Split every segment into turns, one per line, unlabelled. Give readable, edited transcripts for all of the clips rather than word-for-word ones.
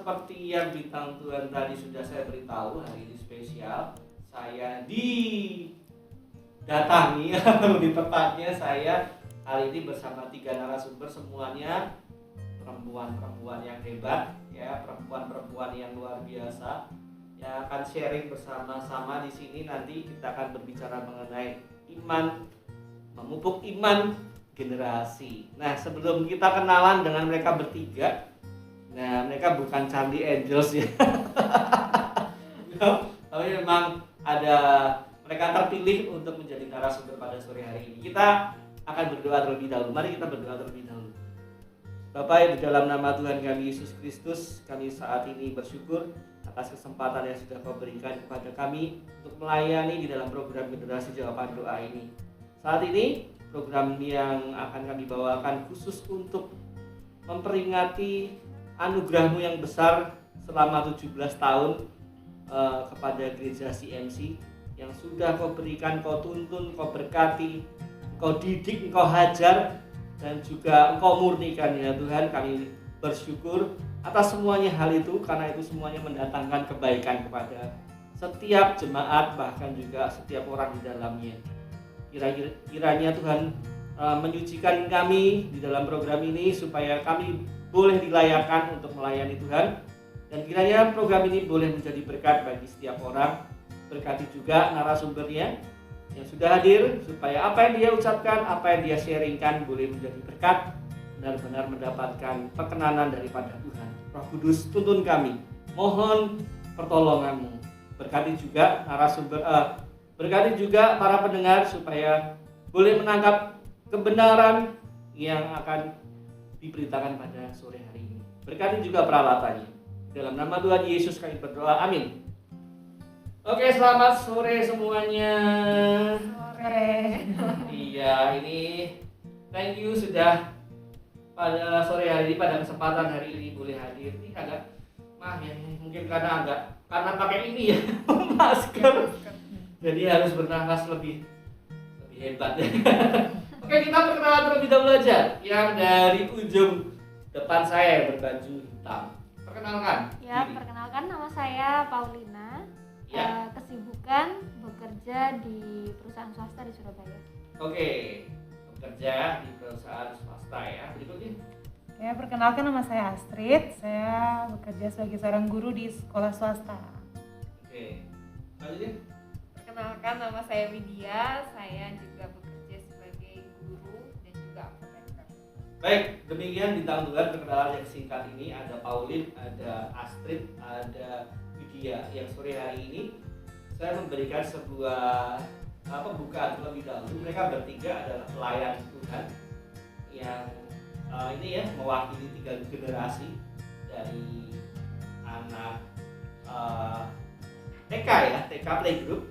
seperti yang bintang Tuhan tadi sudah saya beritahu, hari ini spesial. Saya didatangi di tempatnya saya hari ini bersama 3 narasumber, semuanya perempuan-perempuan yang hebat, ya, perempuan-perempuan yang luar biasa, yang akan sharing bersama-sama di sini. Nanti kita akan berbicara mengenai iman, memupuk iman generasi. Nah, sebelum kita kenalan dengan mereka bertiga, nah mereka bukan Charlie Angels ya, tapi memang mereka terpilih untuk menjadi narasumber pada sore hari ini. Kita akan berdoa terlebih dahulu. Mari kita berdoa terlebih dahulu. Bapak, di dalam nama Tuhan kami Yesus Kristus, kami saat ini bersyukur atas kesempatan yang sudah Kau berikan kepada kami untuk melayani di dalam program generasi jawaban doa ini. Saat ini program yang akan kami bawakan khusus untuk memperingati anugerah-Mu yang besar selama 17 tahun kepada gereja CMC yang sudah Kau berikan, Kau tuntun, Kau berkati, Kau didik, Kau hajar, dan juga Engkau murnikan ya Tuhan. Kami bersyukur atas semuanya hal itu, karena itu semuanya mendatangkan kebaikan kepada setiap jemaat, bahkan juga setiap orang di dalamnya. Kiranya Tuhan menyucikan kami di dalam program ini supaya kami boleh dilayakkan untuk melayani Tuhan, dan kiranya program ini boleh menjadi berkat bagi setiap orang. Berkati juga narasumbernya yang sudah hadir, supaya apa yang dia ucapkan, apa yang dia sharingkan boleh menjadi berkat, benar-benar mendapatkan perkenanan daripada Tuhan. Roh Kudus, tuntun kami, mohon pertolongan-Mu. Berkati juga narasumber, berkati juga para pendengar supaya boleh menangkap kebenaran yang akan diberitakan pada sore hari ini. Berkati juga peralatannya. Dalam nama Tuhan Yesus kami berdoa, amin. Oke, selamat sore semuanya.
Sore.
Iya, ini thank you sudah pada sore hari ini, pada kesempatan hari ini boleh hadir. Ini agak maaf ya, mungkin karena pakai ini ya, masker. Jadi harus bernafas lebih hebat ya. Oke, kita perkenalan terlebih dahulu aja. Yang dari ujung depan saya yang berbaju hitam. Perkenalkan.
Ya, perkenalkan nama saya Paulina.
Ya.
Kesibukan bekerja di perusahaan swasta di Surabaya.
Oke, bekerja di perusahaan swasta ya. Berikutnya.
Ya, perkenalkan nama saya Astrid. Saya bekerja sebagai seorang guru di sekolah swasta.
Oke. Lanjutin.
Perkenalkan, nama saya Widya, saya juga bekerja sebagai guru dan juga apoteker.
Baik, demikian bintang Tuhan perkenalan yang singkat ini. Ada Paulin, ada Astrid, ada Widya. Yang sore hari ini saya memberikan sebuah pembukaan terlebih dahulu. Mereka bertiga adalah pelayan Tuhan yang ini ya mewakili 3 generasi dari anak TK ya, TK playgroup,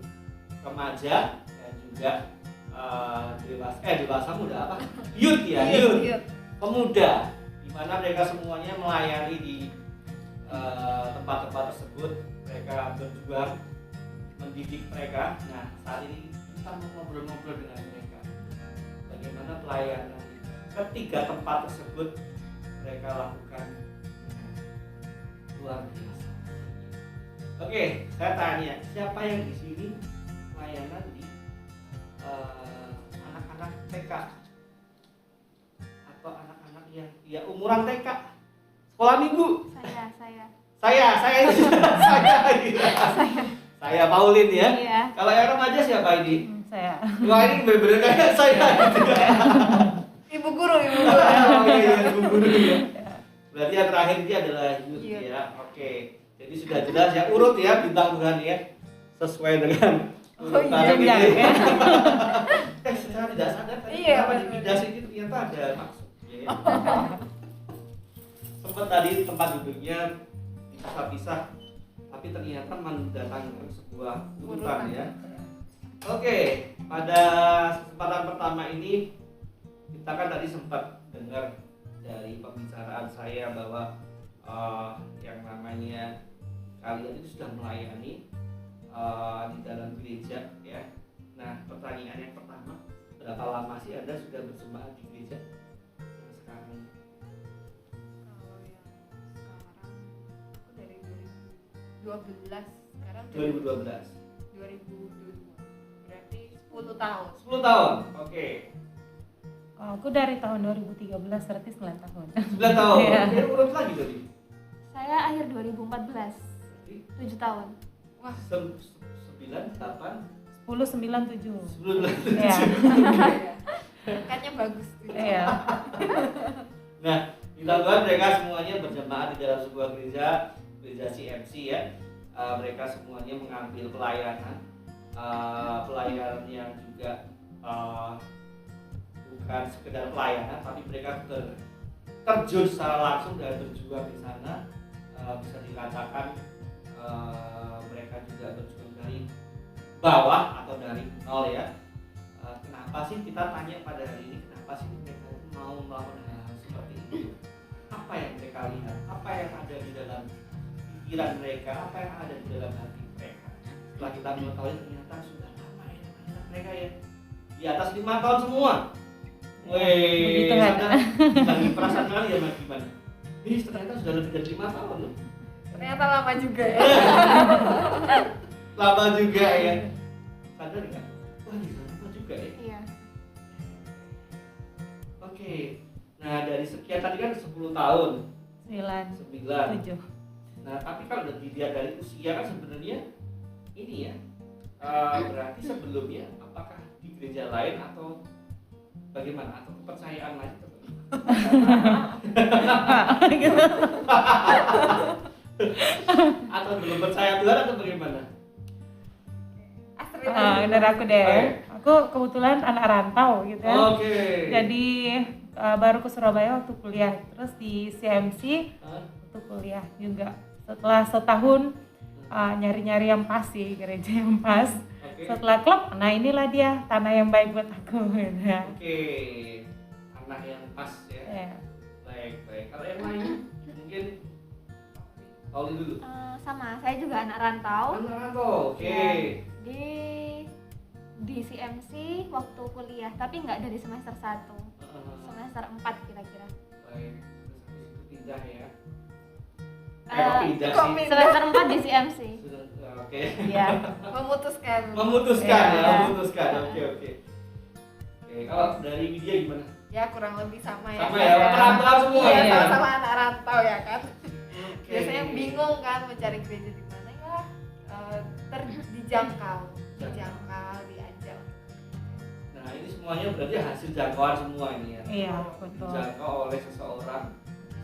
remaja, dan juga dewasa muda apa? Youth ya, youth. Pemuda, di mana mereka semuanya melayani di tempat-tempat tersebut. Mereka berjuang mendidik mereka. Nah, saat ini kita mau ngobrol-ngobrol dengan mereka. Bagaimana pelayanan ketiga tempat tersebut mereka lakukan luar biasa. Oke, saya tanya, siapa yang di sini pelayanan di anak-anak TK atau anak-anak yang ya umuran TK, sekolah minggu? Saya Paulin ya.
Iya.
Kalau yang remaja siapa ini?
Saya.
Wah, ini bener-bener kayak saya.
Ibu guru.
Oh iya, ibu guru ya. Berarti yang terakhir ini adalah youth ya. Oke. Jadi sudah jelas ya, urut ya bintang Tuhan ya. Sesuai dengan urutan ini.
Ya.
Secara tidak sadar tadi
Iya,
kenapa
bener.
dipidas ini ternyata ada maksudnya ya. Sempat tadi tempat duduknya dipisah-pisah, tapi ternyata mendatangkan sebuah urutan ya. Oke, pada kesempatan pertama ini kita kan tadi sempat dengar dari pembicaraan saya bahwa yang namanya kalian itu sudah melayani di dalam gereja ya. Nah, pertanyaan yang pertama, berapa lama sih Anda sudah berjemaat di gereja yang sekarang?
Kalau yang sekarang aku 12 sekarang
2012.
2020 berarti 10 tahun.
10 tahun. Oke.
Oh, aku dari tahun 2013 berarti 9 tahun.
9 tahun.
Iya.
Oke, urut lagi tadi.
Saya akhir 2014, 7 tahun.
Wah,
9, 8,
10, 9, 7.
10,
Iya.
angkanya bagus tuh.
Iya.
Nah, di tahun mereka semuanya berjemaah di dalam sebuah gereja CMC ya. Mereka semuanya mengambil pelayanan pelayanan yang juga bukan sekedar pelayanan, tapi mereka terjun secara langsung dan berjuang di sana. Bisa dikatakan mereka juga berjuang dari bawah atau dari nol ya. Kenapa sih kita tanya pada hari ini, kenapa sih mereka itu mau melakukan hal seperti itu? Apa yang mereka lihat? Apa yang ada di dalam pikiran mereka? Apa yang ada di dalam hati mereka? Setelah kita mengetahui ternyata sudah lama ya mereka ya di atas 5 tahun semua.
Begitu kan?
Lagi perasaan kali ya Mas, gimana? Ini ternyata sudah lebih dari 5 tahun loh.
Ternyata lama juga ya.
Lama juga ya. Sadar nggak? Wah, ini lama juga ya.
Iya.
Oke. Nah, dari sekian tadi kan 10 tahun.
9,
9.
7.
Nah, tapi kalau udah dilihat dari usia kan sebenarnya ini ya. Berarti sebelumnya apakah di gereja lain atau bagaimana? Atau kepercayaan lain? Atau belum percaya Tuhan atau bagaimana?
Astrid
Dari aku deh. Aku kebetulan anak rantau gitu ya.
Oke.
Jadi baru ke Surabaya waktu kuliah, terus di CMC
Hah?
waktu kuliah juga. Setelah setahun nyari-nyari yang pas sih, gereja yang pas.
Oke.
Setelah klub, nah inilah dia tanah yang baik buat aku. Gitu ya.
Oke. Anak yang pas ya.
Ya.
Baik. Kalau yang lain mungkin Pauli dulu.
Sama, saya juga anak rantau.
Anak rantau. Oke.
Ya, di CMC waktu kuliah, tapi nggak dari semester 1, semester 4 kira-kira.
Baik. Terus habis itu pindah ya.
Eh,
Kok pindah sih?
Semester 4 di CMC.
Sudah. Oke.
Iya.
memutuskan.
Memutuskan ya,
Iya.
memutuskan. Oke. Kalau dari media gimana?
Ya kurang lebih sama ya.
Sama ya, perantauan semua
Iya,
ya.
sama-sama anak rantau ya kan.
Oke.
Biasanya bingung kan mencari gereja di mana ya. Dijangkau, diajak.
Nah, ini semuanya berarti hasil jangkauan semua ini ya.
Iya, betul.
Dijangkau oleh seseorang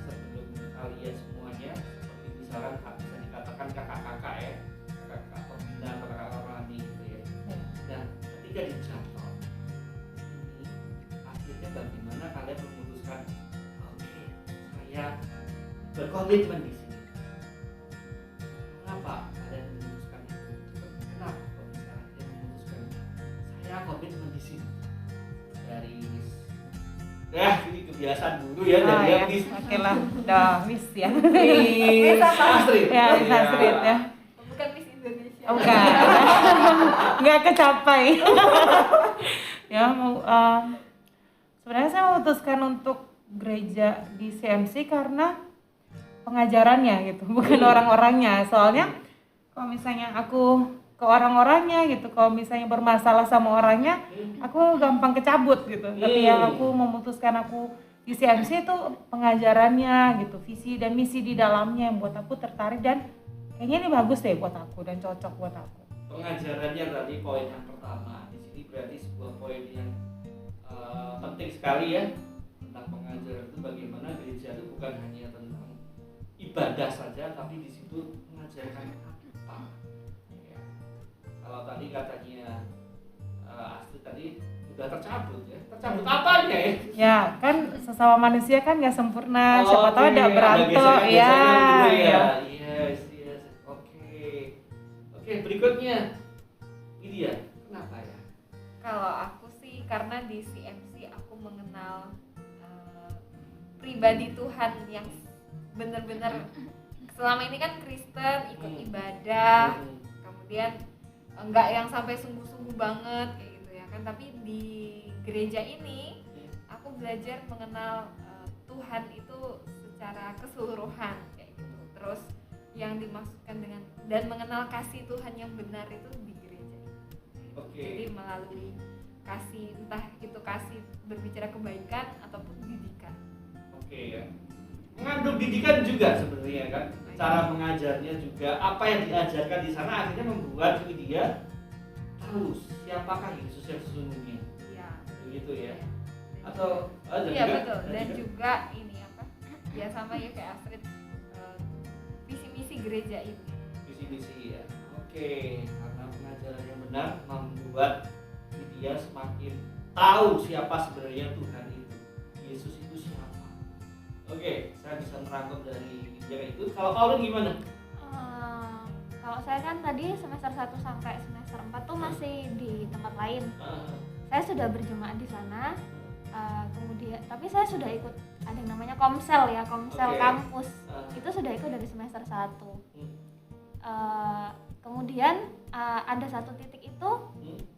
sebelum kalian semuanya, seperti misalkan bisa dikatakan kakak-kakak ya, kakak pembina atau kakak rohani gitu ya. Nah, ketika dijangkau ini akhirnya bagaimana kalian memutuskan oke, saya berkomitmen di sini. Kenapa kalian memutuskan itu? Kenapa kok bisa kalian memutuskan saya komitmen di sini? Dari ini kebiasaan guru ya,
Ah,
jadi
ya.
Miss
Oke lah, udah miss ya.
Miss Astrid.
Ya, Miss Astrid ya.
Bukan Miss Indonesia.
Oh, bukan. Nggak kecapai. Ya mau sebenarnya saya memutuskan untuk gereja di CMC karena pengajarannya gitu, bukan orang-orangnya. Soalnya kalau misalnya aku ke orang-orangnya gitu, kalau misalnya bermasalah sama orangnya, aku gampang kecabut gitu. Tapi yang aku memutuskan aku di CMC itu pengajarannya gitu, visi dan misi di dalamnya yang buat aku tertarik dan kayaknya ini bagus deh buat aku dan cocok buat aku.
Pengajarannya berarti poin yang pertama. Di sini berarti sebuah poin yang penting sekali ya, tentang pengajaran itu bagaimana gereja itu bukan hanya tentang ibadah saja, tapi di situ mengajarkan apa. Ya. Kalau tadi katanya Astrid tadi udah tercabut ya, tercabut apanya ya?
Ya kan sesama manusia kan nggak sempurna, siapa tahu
Oke,
ada berantem
gesekan-gesekan gitu
ya.
Yes. Oke, berikutnya Lydia, kenapa ya?
Kalau aku sih karena di CMC aku mengenal pribadi Tuhan yang benar-benar selama ini kan Kristen, ikut ibadah, kemudian enggak yang sampai sungguh-sungguh banget kayak gitu ya kan, tapi di gereja ini aku belajar mengenal Tuhan itu secara keseluruhan kayak gitu. Terus yang dimaksudkan dengan dan mengenal kasih Tuhan yang benar itu di gereja.
Oke.
Jadi melalui kasih, entah itu kasih berbicara kebaikan ataupun didikan.
Oke ya. Mengandung didikan juga sebenarnya kan. Cara mengajarnya juga, apa yang diajarkan di sana akhirnya membuat dia tahu siapakah Yesus yang sesungguhnya.
Iya.
Begitu ya.
Dan
Atau
iya betul. Dan juga ini apa? Ya sama ya kayak Astrid, visi misi gereja itu.
visi-misi ya. Oke, karena pengajaran yang benar membuat dia semakin tahu siapa sebenarnya Tuhan itu. Yesus itu siapa. Oke, saya bisa merangkum dari dia itu. Kalau Pauline gimana?
Kalau saya kan tadi semester 1 sampai semester 4 tuh masih di tempat lain. Saya sudah berjemaat di sana. Kemudian tapi saya sudah ikut ada yang namanya komsel ya, komsel
Oke.
kampus. Itu sudah ikut dari semester 1. Kemudian ada satu titik itu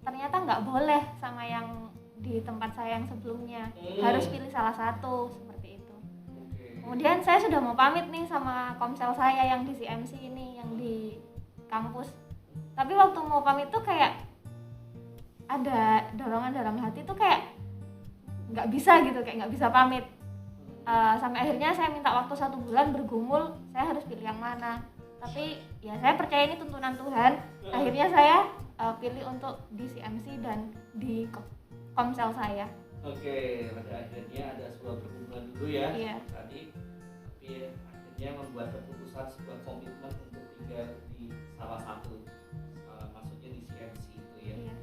ternyata nggak boleh sama yang di tempat saya yang sebelumnya, harus pilih salah satu seperti itu. Kemudian saya sudah mau pamit nih sama komsel saya yang di CMC ini, yang di kampus. Tapi waktu mau pamit tuh kayak ada dorongan dalam hati tuh kayak nggak bisa gitu, kayak nggak bisa pamit. Sampai akhirnya saya minta waktu 1 bulan bergumul, saya harus pilih yang mana. Tapi ya saya percaya ini tuntunan Tuhan. Akhirnya saya pilih untuk di CMC dan di komsel saya.
Oke, pada akhirnya ada sebuah pergumulan dulu ya.
Iya.
Tadi, tapi akhirnya membuat keputusan sebuah komitmen untuk tinggal di salah satu, maksudnya di CMC itu ya.
Iya.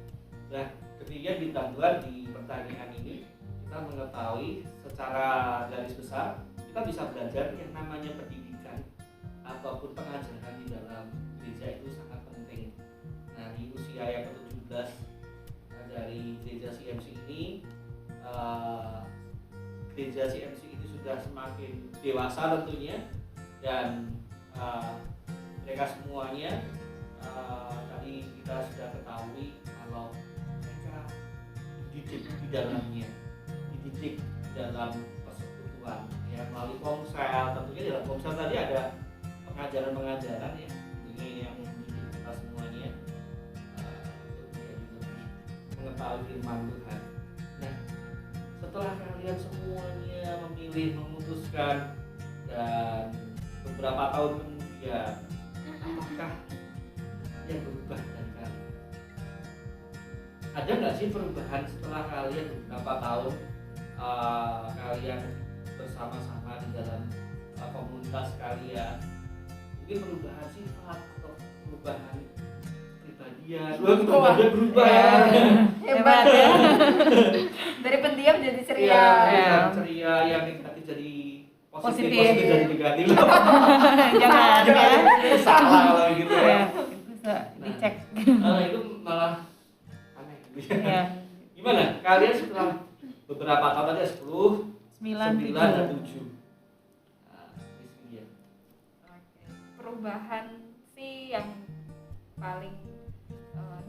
Nah, ketika bintang 2 di pertanyaan ini kita mengetahui secara garis besar kita bisa belajar yang namanya pendidikan ataupun pengajaran di dalam gereja itu sangat penting. Nah, di usia yang ke-17 dari gereja CMC ini, gereja CMC ini sudah semakin dewasa tentunya, dan mereka semuanya tadi kita sudah ketahui kalau mereka dididik di dalamnya, dididik dalam persekutuan ya, melalui komsel. Tentunya dalam komsel tadi ada pengajaran-pengajaran ya, tentunya yang mendidik kita semuanya untuk menjadi lebih mengetahui firman Tuhan. Nah, setelah kalian semuanya memilih, memutuskan, dan beberapa tahun kemudian, apakah yang berubah dari kalian? Ada nggak sih perubahan setelah kalian beberapa tahun kalian bersama-sama di dalam komunitas kalian? Mungkin perubahan sifat atau perubahan kepribadian. Kepribadian berubah ya.
Hebat ya. Dari pendiam jadi ceria.
Iya, ceria, yang negatif jadi positif,
Positif.
positif jadi negatif.
Jangan ya.
Itu salah kalau gitu ya.
Ya, itu bisa dicek.
Itu malah aneh gitu ya.
Ya.
Gimana? Kalian setelah beberapa tahun tadi 10, 9 dan 7. Nah, ini dia.
Oke. Perubahan sih yang paling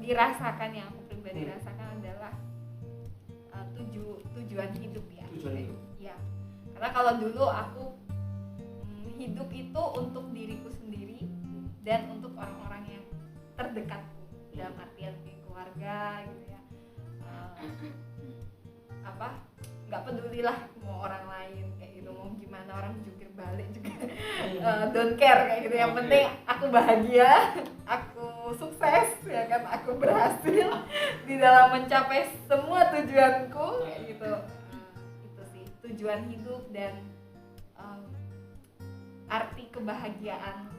dirasakan, yang aku pribadi rasakan adalah tujuan hidup ya.
Tujuan hidup.
Ya. Karena kalau dulu aku hidup itu untuk diriku sendiri dan untuk orang-orang yang terdekatku, dalam artian keluarga gitu ya. Nggak pedulilah mau orang lain kayak gitu, mau gimana orang jungkir balik juga don't care kayak gitu. Yang penting aku bahagia, aku sukses ya kan, aku berhasil di dalam mencapai semua tujuanku kayak gitu. Itu sih tujuan hidup dan arti kebahagiaan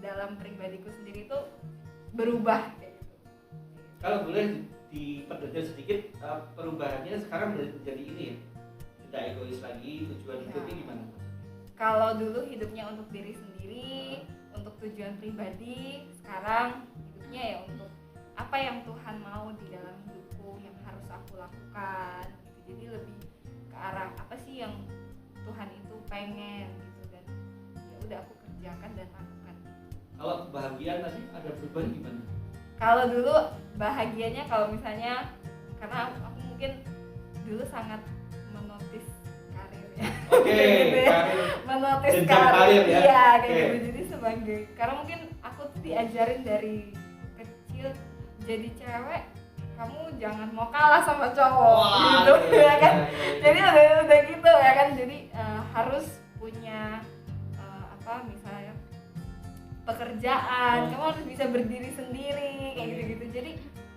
dalam pribadiku sendiri itu berubah kayak gitu.
Kalau boleh diperdetil sedikit, perubahannya sekarang menjadi ini ya, tidak egois lagi, tujuan hidupnya gimana?
Kalau dulu hidupnya untuk diri sendiri, untuk tujuan pribadi, sekarang hidupnya ya untuk apa yang Tuhan mau di dalam hidupku, yang harus aku lakukan gitu. Jadi lebih ke arah apa sih yang Tuhan itu pengen gitu, dan ya udah aku kerjakan dan lakukan.
Kalau kebahagiaan tadi ada perubahan gimana?
Kalau dulu bahagianya kalau misalnya, karena aku mungkin dulu sangat menotis karir ya,
Oke,
gitu ya.
karir.
Menotis
Jenjang karir ya.
iya kayak
Oke.
gitu. Jadi sebagai, karena mungkin aku tuh diajarin dari kecil jadi cewek kamu jangan mau kalah sama cowok gitu ya kan. Jadi udah gitu ya kan. Jadi harus punya misalnya pekerjaan, kamu harus bisa berdiri sendiri kayak gitu-gitu. Jadi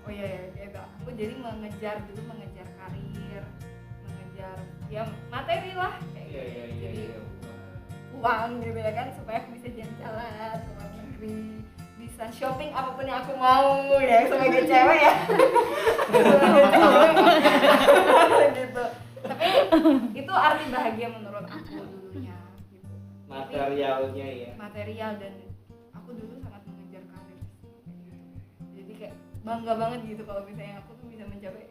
oh iya ya gitu. Aku jadi mengejar karir, mengejar ya materi lah kayak
Iya,
gitu.
iya, iya,
Jadi
iya.
uang gitu ya kan, supaya aku bisa jalan-jalan ke luar negeri, bisa shopping apapun yang aku mau ya sebagai cewek ya. Gitu. Tapi itu arti bahagia menurut aku dulunya gitu.
Materialnya ya.
Material, dan aku dulu sangat mengejar karir kayak gitu. Jadi kayak bangga banget gitu kalau misalnya aku tuh bisa mencapai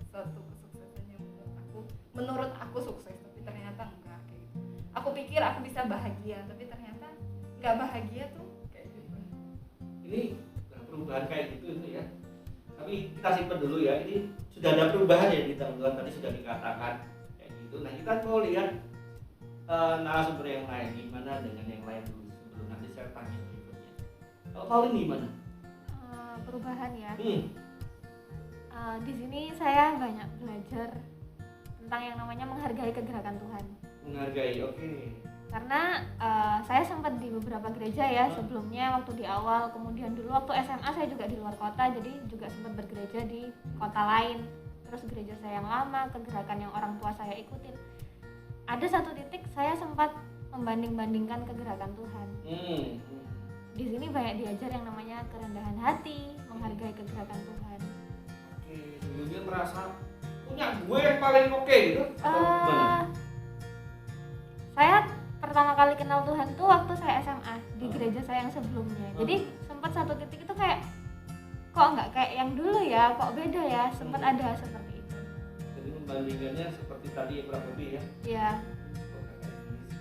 suatu kesuksesan yang menurut aku sukses, tapi ternyata enggak kayak gitu. Aku pikir aku bisa bahagia, tapi ternyata enggak bahagia tuh kayak gitu.
Ini perubahan kayak gitu itu ya. Tapi kita simpan dulu ya. Ini sudah ada perubahan ya di teman-teman, tadi sudah dikatakan kayak gitu. Nah, kita mau lihat narasumber yang lain gimana dengan yang lain dulu sebelum nanti saya tanya berikutnya. Kalau Pauline gimana?
Perubahan ya. Di sini saya banyak belajar tentang yang namanya menghargai kegerakan Tuhan.
Menghargai, oke.
Karena saya sempat di beberapa gereja ya sebelumnya waktu di awal, kemudian dulu waktu SMA saya juga di luar kota, jadi juga sempat bergereja di kota lain. Terus gereja saya yang lama, kegerakan yang orang tua saya ikutin. Ada satu titik saya sempat membanding-bandingkan kegerakan Tuhan. Di sini banyak diajar yang namanya kerendahan hati, menghargai kegerakan Tuhan.
Oke, dulunya merasa punya gue yang paling oke gitu atau gimana?
Saya pertama kali kenal Tuhan tuh waktu saya SMA di gereja saya yang sebelumnya. Jadi sempat satu titik itu kayak kok nggak kayak yang dulu ya, kok beda ya, sempat ada seperti itu.
Jadi membandingkannya seperti tadi ya kurang lebih ya.
Iya.
Oh, kayak gini sih.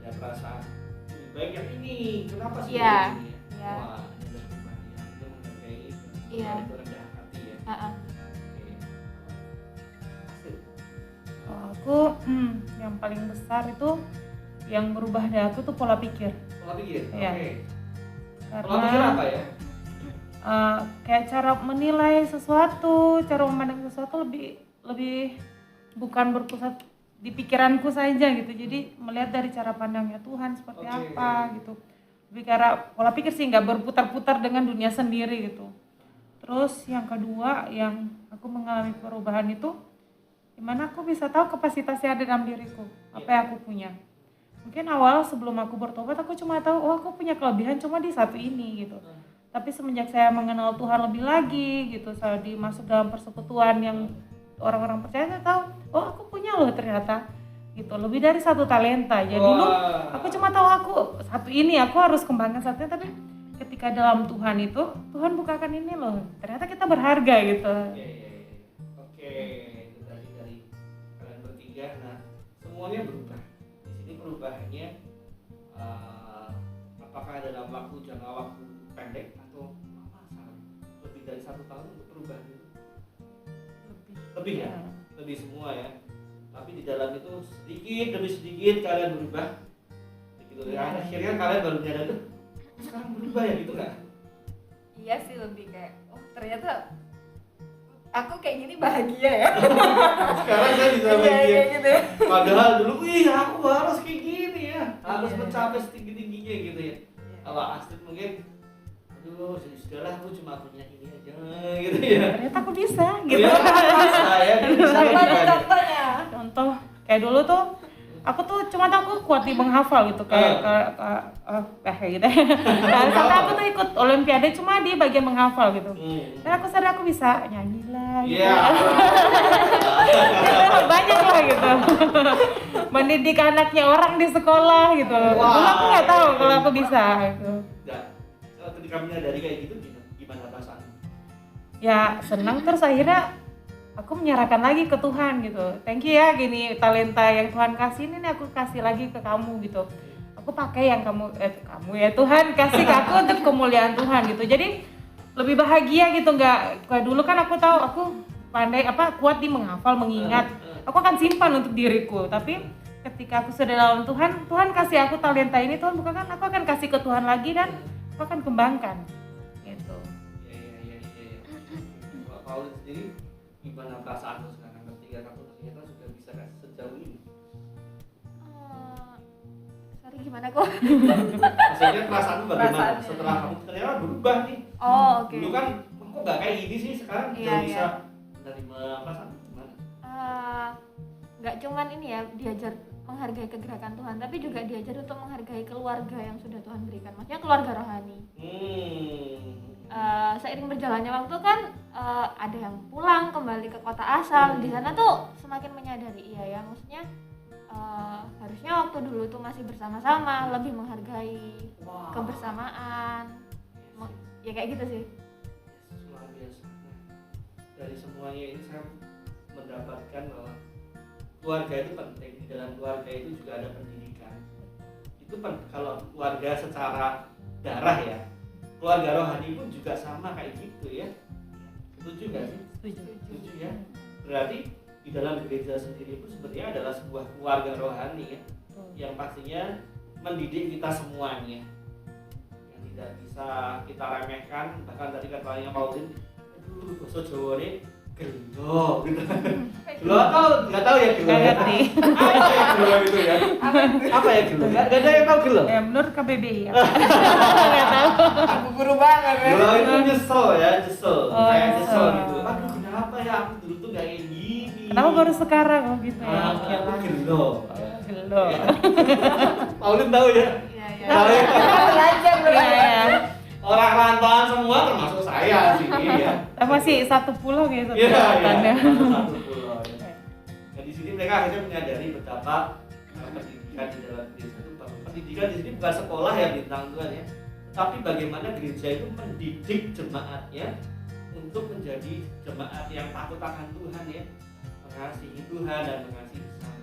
Ada perasaan lebih baik yang ini, kenapa sih
Iya.
yang ini ya?
Iya.
Wah, ini udah berubah ya, itu menghargai
Iya.
itu rendah hati ya.
Heeh.
Oke. Asik.
Kalau aku yang paling besar itu yang berubah dari aku tuh pola pikir.
Pola pikir,
Iya.
oke. Pola
Karena
pikir apa ya?
kayak cara menilai sesuatu, cara memandang sesuatu lebih bukan berpusat di pikiranku saja gitu. Jadi melihat dari cara pandangnya Tuhan seperti
Oke.
apa gitu. Lebih karena pola pikir sih, nggak berputar-putar dengan dunia sendiri gitu. Terus yang kedua yang aku mengalami perubahan itu, dimana aku bisa tahu kapasitas yang ada dalam diriku, apa yang aku punya. Mungkin awal sebelum aku bertobat aku cuma tahu, oh aku punya kelebihan cuma di satu ini gitu. Tapi semenjak saya mengenal Tuhan lebih lagi gitu, saya masuk dalam persekutuan yang orang-orang percaya, saya tahu, oh aku punya loh ternyata gitu, lebih dari satu talenta. Ya dulu aku cuma tahu aku satu ini, aku harus kembangkan satunya, tapi ketika dalam Tuhan itu, Tuhan bukakan ini loh, ternyata kita berharga gitu.
Iya. Oke, itu tadi dari kalian bertiga. Nah, semuanya berubah. Di sini perubahannya apakah dalam waktu jangka waktu pendek atau lebih dari 1 tahun untuk perubahan itu? Lebih ya? Lebih semua ya. Tapi di dalam itu sedikit demi sedikit kalian berubah. Begitu ya. Akhirnya kalian baru menyadari tuh sekarang berubah ya gitu nggak?
Iya sih, lebih kayak oh ternyata aku kayak gini bahagia ya.
Sekarang saya bisa
Iya
bahagia.
kayak gitu ya.
Padahal dulu, aku harus kayak gini ya, harus
Iya.
mencapai setinggi-tingginya gitu ya. Kalau Astrid mungkin, aduh sudahlah aku cuma punya ini aja gitu ya.
Ternyata aku bisa gitu.
Ya, bisa ya, bisa
Contohnya.
Contoh kayak dulu tuh aku tuh cuma tahu aku kuat di menghafal gitu kayak kayak gitu. Nah, sampai aku tuh ikut olimpiade cuma di bagian menghafal gitu. Dan aku sadar aku bisa nyanyi lah gitu.
Iya.
Banyak lah gitu. Mendidik anaknya orang di sekolah gitu. Dulu aku nggak tahu kalau aku bisa gitu.
Nah, ketika menyadari kayak gitu gimana perasaan?
Ya senang, terus akhirnya aku menyerahkan lagi ke Tuhan gitu. Thank you ya, gini talenta yang Tuhan kasih ini aku kasih lagi ke kamu gitu. Aku pakai yang kamu ya Tuhan kasih ke aku untuk kemuliaan Tuhan gitu. Jadi lebih bahagia gitu, nggak kayak dulu kan aku tahu aku pandai kuat di menghafal, mengingat. aku akan simpan untuk diriku. Tapi ketika aku sudah dalam Tuhan, Tuhan kasih aku talenta ini, Tuhan bukakan, aku akan kasih ke Tuhan lagi dan aku akan kembangkan gitu.
Iya. Kalau Paulus sendiri gimana perasaan lo sekarang ketika kamu ternyata sudah bisa sejauh ini?
Sorry gimana kok?
Maksudnya perasaanmu bagaimana
Perasaannya.
setelah kamu ternyata berubah nih?
Oh oke.
Dulu kan kok nggak kayak gini sih, sekarang
Iya,
udah bisa
iya.
menerima perasaan gimana?
Nggak cuman ini ya diajar menghargai kegerakan Tuhan, tapi juga diajar untuk menghargai keluarga yang sudah Tuhan berikan. Maksudnya keluarga rohani. Seiring berjalannya waktu kan ada yang pulang kembali ke kota asal. Di sana tuh semakin menyadari iya ya, maksudnya harusnya waktu dulu tuh masih bersama-sama, lebih menghargai kebersamaan. Ya kayak gitu sih.
Luar biasa. Nah, dari semuanya ini saya mendapatkan bahwa keluarga itu penting. Di dalam keluarga itu juga ada pendidikan. Itu kalau keluarga secara darah ya, keluarga rohani pun juga sama kayak gitu ya. Setuju nggak sih? Setuju ya. Berarti di dalam gereja sendiri pun sebenarnya adalah sebuah keluarga rohani ya, yang pastinya mendidik kita semuanya, yang tidak bisa kita remehkan. Bahkan tadi katanya Paulin, aduh bahasa Jawa ini gelo gitu. Gelo atau nggak tahu ya gelo
Nggak
ya?
ngerti.
Apa ya gelo itu ya? Apa ya gelo? Nggak ada yang tahu gelo.
Ya menurut KBBI ya. Nggak tahu.
Aku guru banget ya.
Gelo itu nyesel ya, nyesel.
Oh,
Kayak nyesel
nyesel.
gitu. Aduh kenapa ya aku dulu tuh nggak kayak gini.
Kenapa baru sekarang gitu ya?
Ah,
Oke
aku
lah.
gelo.
Gelo.
Paulin tahu ya?
Iya.
Tahu ya?
Belajar
Iya ya.
Orang rantauan semua termasuk saya sih ya.
Tapi masih satu pulau gitu.
Iya,
kelihatannya.
satu pulau ya. Dan di sini mereka akhirnya menyadari betapa pendidikan di dalam gereja itu, pendidikan di sini bukan sekolah ya bintang Tuhan ya, tapi bagaimana gereja itu mendidik jemaatnya untuk menjadi jemaat yang takut akan Tuhan ya, mengasihi Tuhan dan mengasihi sesama.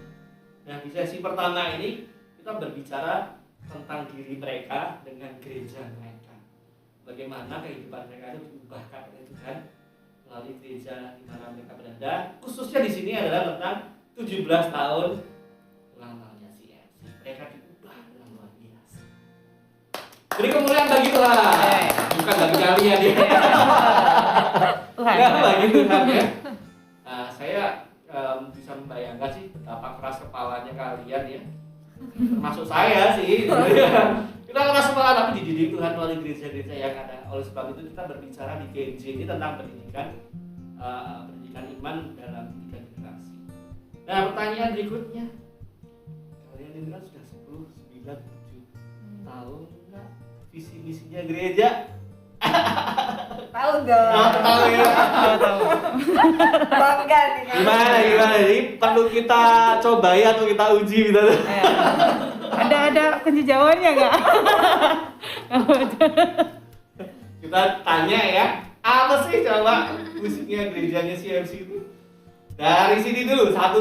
Nah di sesi pertama ini kita berbicara tentang diri mereka dengan gereja mereka. Bagaimana kehidupan mereka itu diubahkan oleh Tuhan melalui gereja di mana mereka berada. Khususnya di sini adalah tentang 17 tahun ulang tahunnya CMC. Mereka diubah dengan luar biasa. Beri kemuliaan bagi Tuhan, bukan bagi kalian ya.
Tuhan.
Ya, bagi Tuhan ya. Nah, saya bisa membayangkan sih betapa keras kepalanya kalian ya. Termasuk saya sih. Kita keras kepala tapi dididik Tuhan melalui gereja-gereja yang ada. Oleh sebab itu kita berbicara di GNJ ini tentang pendidikan iman dalam 3 generasi. Nah pertanyaan berikutnya, kalian ini kan sudah 10, 9, 7 tahun enggak visi misinya gereja?
Tahu dong.
Tahu ya.
Tahu.
Bangga nih.
Gimana ini perlu kita cobai atau kita uji gitu?
Ada kunci jawabannya nggak?
Kita tanya ya, apa sih coba musiknya gerejanya CMC itu? Dari sini dulu, satu,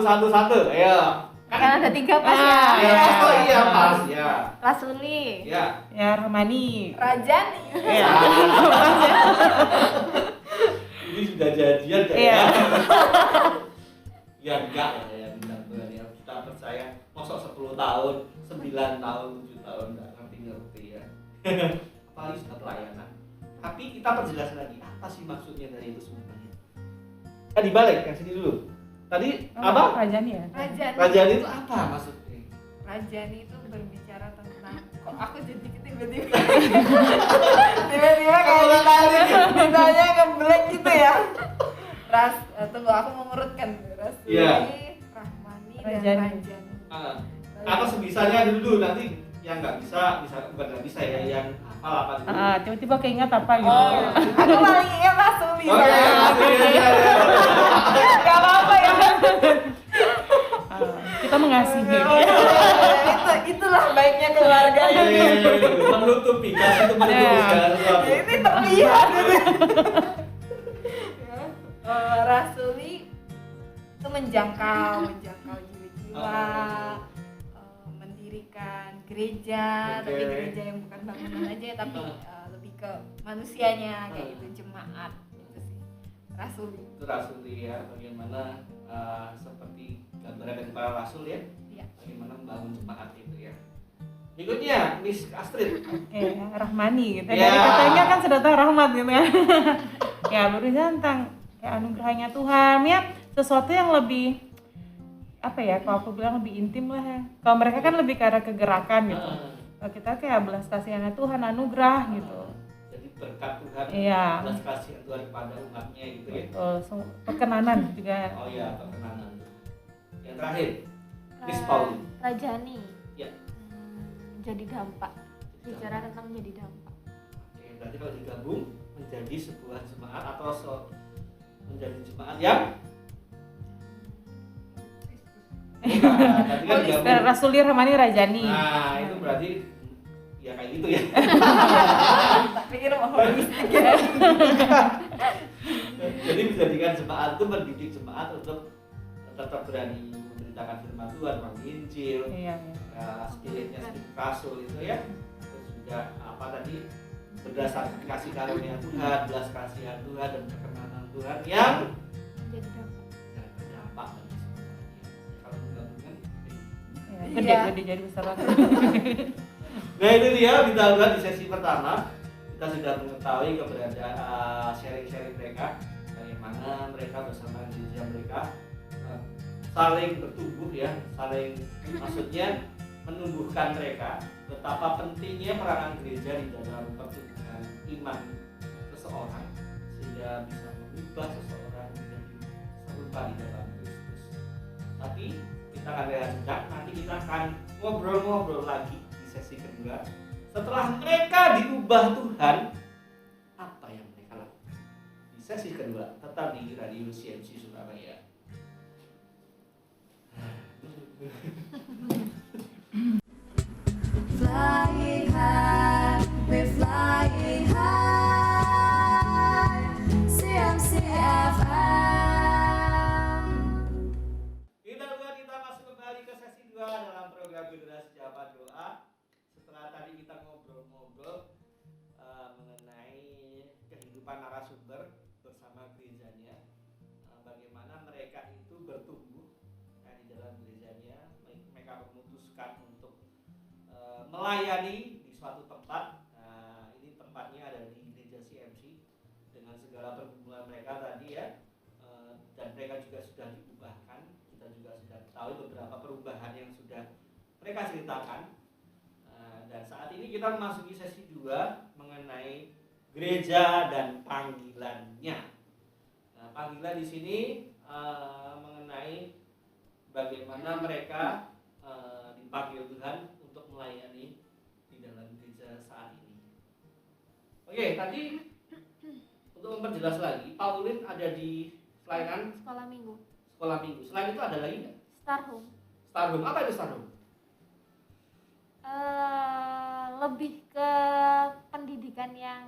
ayo.
Kan ada 3 pas ya.
Oh iya pas ya.
Rasuli.
Ya.
Ya Romani.
Rajani.
Ya.
Ini sudah jadian kan
Iya.
ya? Ya enggak lah ya, bintang Tuhan ya. Kita percaya, mosok 10 tahun, 9 tahun, 7 tahun enggak ngerti ya. Apalagi sudah pelayanan. Tapi kita perjelas lagi, apa sih maksudnya dari itu semuanya? Dibalik, yang sini dulu. Tadi apa?
Rajani ya.
Rajani itu apa maksudnya?
Rajani itu berbicara tentang kok aku jadi tiba-tiba kayak ditanya ngeblank gitu ya. Tunggu aku mengurutkan Rasuli,
Iya.
Rahmani
Rajani.
dan Rajani.
Atau sebisanya dulu nanti yang nggak bisa bukan nggak bisa ya, yang hafal apa dulu.
Tiba-tiba keinget apa gitu.
Oh.
Aku paling ingat Rasuli.
Oke, ya.
Gak apa-apa ya.
Kita mengasihi.
Itulah baiknya keluarga ya.
Menutupi, kasih itu menutupi segala sesuatu.
Ini terlihat gitu. Rasuli itu menjangkau jiwa-jiwa, mendirikan gereja,
Oke.
tapi gereja yang bukan bangunan aja, tapi lebih ke manusianya kayak gitu, jemaat gitu sih. rasuli.
Itu rasuli ya, bagaimana seperti gambaran dari para rasul ya,
Iya.
bagaimana membangun jemaat itu ya. Berikutnya Miss Astrid.
Oke, rahmani gitu.
Ya.
Dari katanya kan sudah tahu rahmat gitu ya. Ya, berbicara tentang ya anugerahnya Tuhan ya, sesuatu yang lebih apa ya, kalau aku bilang lebih intim lah ya. Kalau mereka kan lebih ke arah kegerakan gitu. Kalau kita kayak belas kasihannya Tuhan, anugerah gitu.
Jadi berkat Tuhan,
Iya.
belas kasihan Tuhan kepada umatnya gitu ya.
Betul, perkenanan juga.
Oh iya, perkenanan. Yang terakhir, Miss Pauli.
Rajani.
Ya.
Jadi dampak. Bicara tentang menjadi dampak.
Oke, berarti kalau digabung menjadi sebuah jemaat atau menjadi jemaat yang bukan, berarti kan digabung.
Rasuli Rahmani Rajani.
Nah, itu berarti ya kayak gitu ya.
Tak pikir mau holistik ya.
Jadi menjadikan jemaat itu mendidik jemaat untuk tetap berani memberitakan firman Tuhan, menginjil,
Iya.
spiritnya spirit rasul itu ya. Terus juga apa tadi, berdasarkan kasih karunia Tuhan, belas kasihan Tuhan dan perkenanan Tuhan yang
Menjadi dampak.
berdampak bagi semuanya. Kalau menggabungkan,
Gede,
Iya.
gede jadi besar banget.
nah itu dia kita lihat di sesi pertama. Kita sudah mengetahui keberadaan sharing-sharing mereka, bagaimana mereka bersama gereja mereka saling bertumbuh ya, saling maksudnya menumbuhkan mereka, betapa pentingnya peranan gereja di dalam pertumbuhan iman seseorang sehingga bisa mengubah seseorang menjadi serupa di dalam Kristus. Tapi kita akan lihat jejak, nanti kita akan ngobrol-ngobrol lagi di sesi kedua. Setelah mereka diubah Tuhan, apa yang mereka lakukan? Di sesi kedua, tetap di Radio CMC Surabaya.
Flying high, we're flying high. CMC FM.
Kita masuk kembali ke sesi 2 dalam program Generasi Jawab Doa. Setelah tadi kita ngobrol-ngobrol mengenai kehidupan narasumber bersama gerejanya, bagaimana mereka itu bertumbuh di dalam gerejanya, mereka memutuskan untuk melayani di suatu tempat. Ini tempatnya ada di gereja CMC dengan segala pergumulan mereka tadi ya, dan mereka juga sudah diubahkan. Kita juga sudah tahu beberapa perubahan yang sudah mereka ceritakan. Dan saat ini kita memasuki sesi 2 mengenai gereja dan panggilannya. Panggilan di sini mengenai bagaimana mereka dipanggil Tuhan untuk melayani di dalam gereja saat ini. Oke, tadi untuk memperjelas lagi, Pauline ada di pelayanan
Sekolah minggu.
sekolah minggu. Selain itu ada lagi nggak?
Star Home.
Star Home. Apa itu Star Home?
Lebih ke pendidikan yang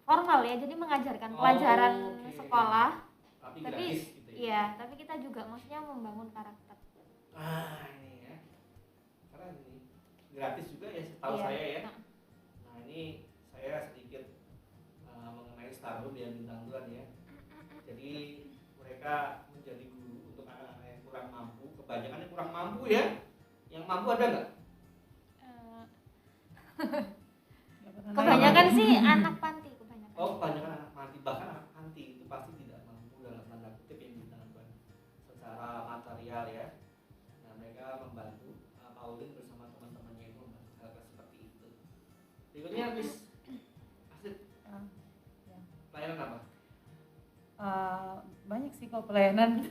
formal ya, jadi mengajarkan pelajaran
oke.
sekolah,
Tapi
tapi
gratis gitu ya.
iya, tapi kita juga maksudnya membangun karakter.
Ini ya. Karena ini gratis juga ya, setahu
Iya.
saya ya.
Nah,
Nah, ini saya sedikit mengenai Star Home yang bintang Tuhan ya. Jadi mereka menjadi guru untuk anak-anak yang kurang mampu, kebanyakan yang kurang mampu ya. Yang mampu ada nggak?
eh, kebanyakan sih anak panti kebanyakan.
Oh, kebanyakan anak panti, bahkan anak panti itu pasti tidak mampu dalam tanda kutip yang bintang Tuhan secara material ya. Nah, mereka membantu Pauline bersama teman-temannya itu membantu hal seperti itu. Berikutnya Miss Astrid, pelayanan apa?
Banyak sih kalau pelayanan.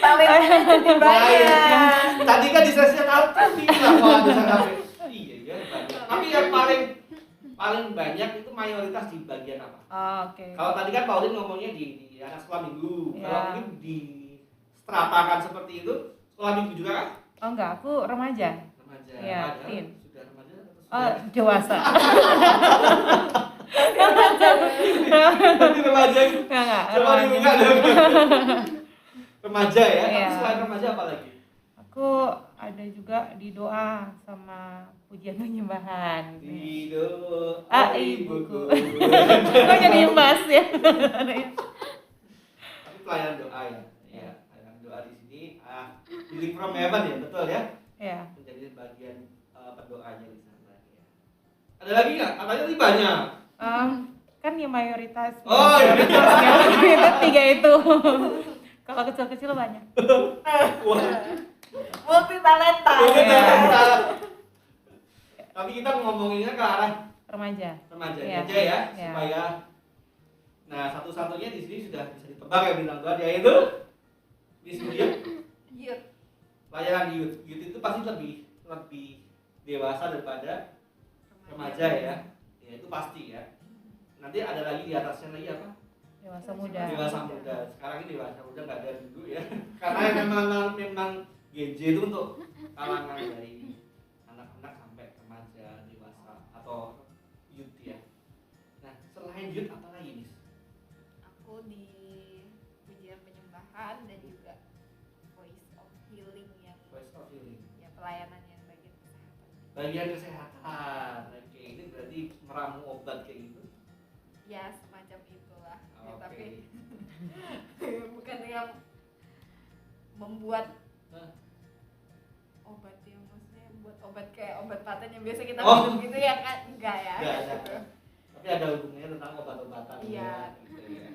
Talentanya jadi banyak.
Tadi kan di sesi tadi lah kalau ada sampai. Iya ya banyak. Tapi yang paling banyak itu mayoritas di bagian apa?
Oke.
Kalau tadi kan Pauline ngomongnya di anak sekolah minggu.
Ya.
Kalau mungkin di stratakan seperti itu, sekolah minggu juga kan?
Oh enggak, aku remaja.
Remaja.
Iya,
Remaja.
teen.
Sudah remaja atau sudah?
Oh, dewasa.
Tapi remaja.
Enggak,
Coba dibuka dong. Remaja ya. Tapi
Iya.
selain remaja apa lagi?
Aku ada juga di doa sama pujian penyembahan.
Di doa
Ibuku.
ibuku.
Kok jadi imbas ya?
Tapi pelayanan doa ya. Ya, pelayanan doa di sini healing from heaven ya, betul ya.
Ya.
Menjadi bagian pendoanya di sana ya. Ada lagi nggak? Katanya tadi banyak.
Kan ya mayoritas.
Oh, iya.
Itu 3 itu. Kalau kecil-kecil banyak.
Wah.
Multi talenta.
Oke,
Ya.
Tapi kita ngomonginnya ke arah
Remaja.
remaja
Iya.
aja ya,
Iya.
supaya nah satu-satunya di sini sudah bisa ditebak ya bintang Tuhan, yaitu di sini
Youth.
pelayanan youth. Youth itu pasti lebih dewasa daripada remaja ya. Ya itu pasti ya. Nanti ada lagi di atasnya lagi apa?
Dewasa muda.
Dewasa muda. Sekarang ini dewasa muda nggak ada dulu ya. Karena memang Gen Z itu untuk kalangan dari anak-anak sampai remaja, dewasa atau youth ya. Nah, selain youth apa lagi nih?
Aku di pujian penyembahan dan juga voice of healing yang
Voice of healing.
ya pelayanan yang bagian kesehatan.
Bagian kesehatan. Oke, ini berarti meramu obat kayak gitu.
Ya semacam itulah. Ya,
Oke.
tapi bukan yang membuat
Hah?
obat yang maksudnya buat obat kayak obat paten yang biasa kita
Oh.
minum gitu ya kan enggak ya.
Nggak ada.
Gitu.
Tapi ada hubungannya tentang obat-obatan
Iya.
ya, gitu ya.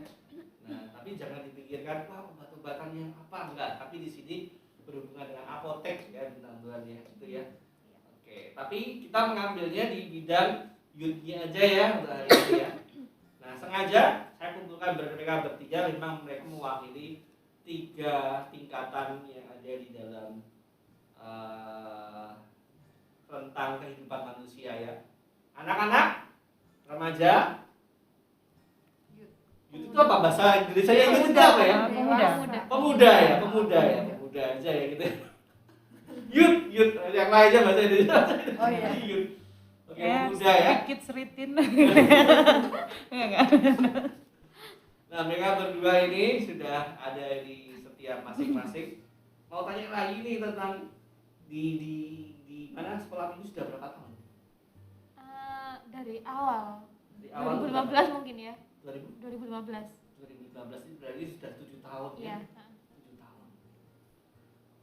Nah, tapi jangan dipikirkan wah obat-obatan yang apa enggak, tapi di sini berhubungan dengan apotek ya bintang Tuhan ya, gitu ya. Oke, tapi kita mengambilnya di bidang youth-nya aja ya untuk hari ini ya. Nah, sengaja saya kumpulkan mereka bertiga, memang mereka mewakili 3 tingkatan yang ada di dalam tentang kehidupan manusia ya. Anak-anak, remaja,
Youth.
youth itu apa bahasa Indonesia ya? Youth itu apa ya?
Pemuda.
Pemuda ya, pemuda aja ya gitu. Youth, yang lainnya bahasa Indonesia.
Oh iya.
Youth. Oke,
Ya,
pemuda ya.
sedikit seritin. Enggak.
Nah, mereka berdua ini sudah ada di setiap masing-masing. Mau tanya lagi nih tentang di mana sekolah minggu sudah berapa tahun?
Dari awal
Di awal
2015 mungkin ya.
2000
2015.
2015 itu berarti sudah 7 tahun
Iya.
ya. 7 tahun.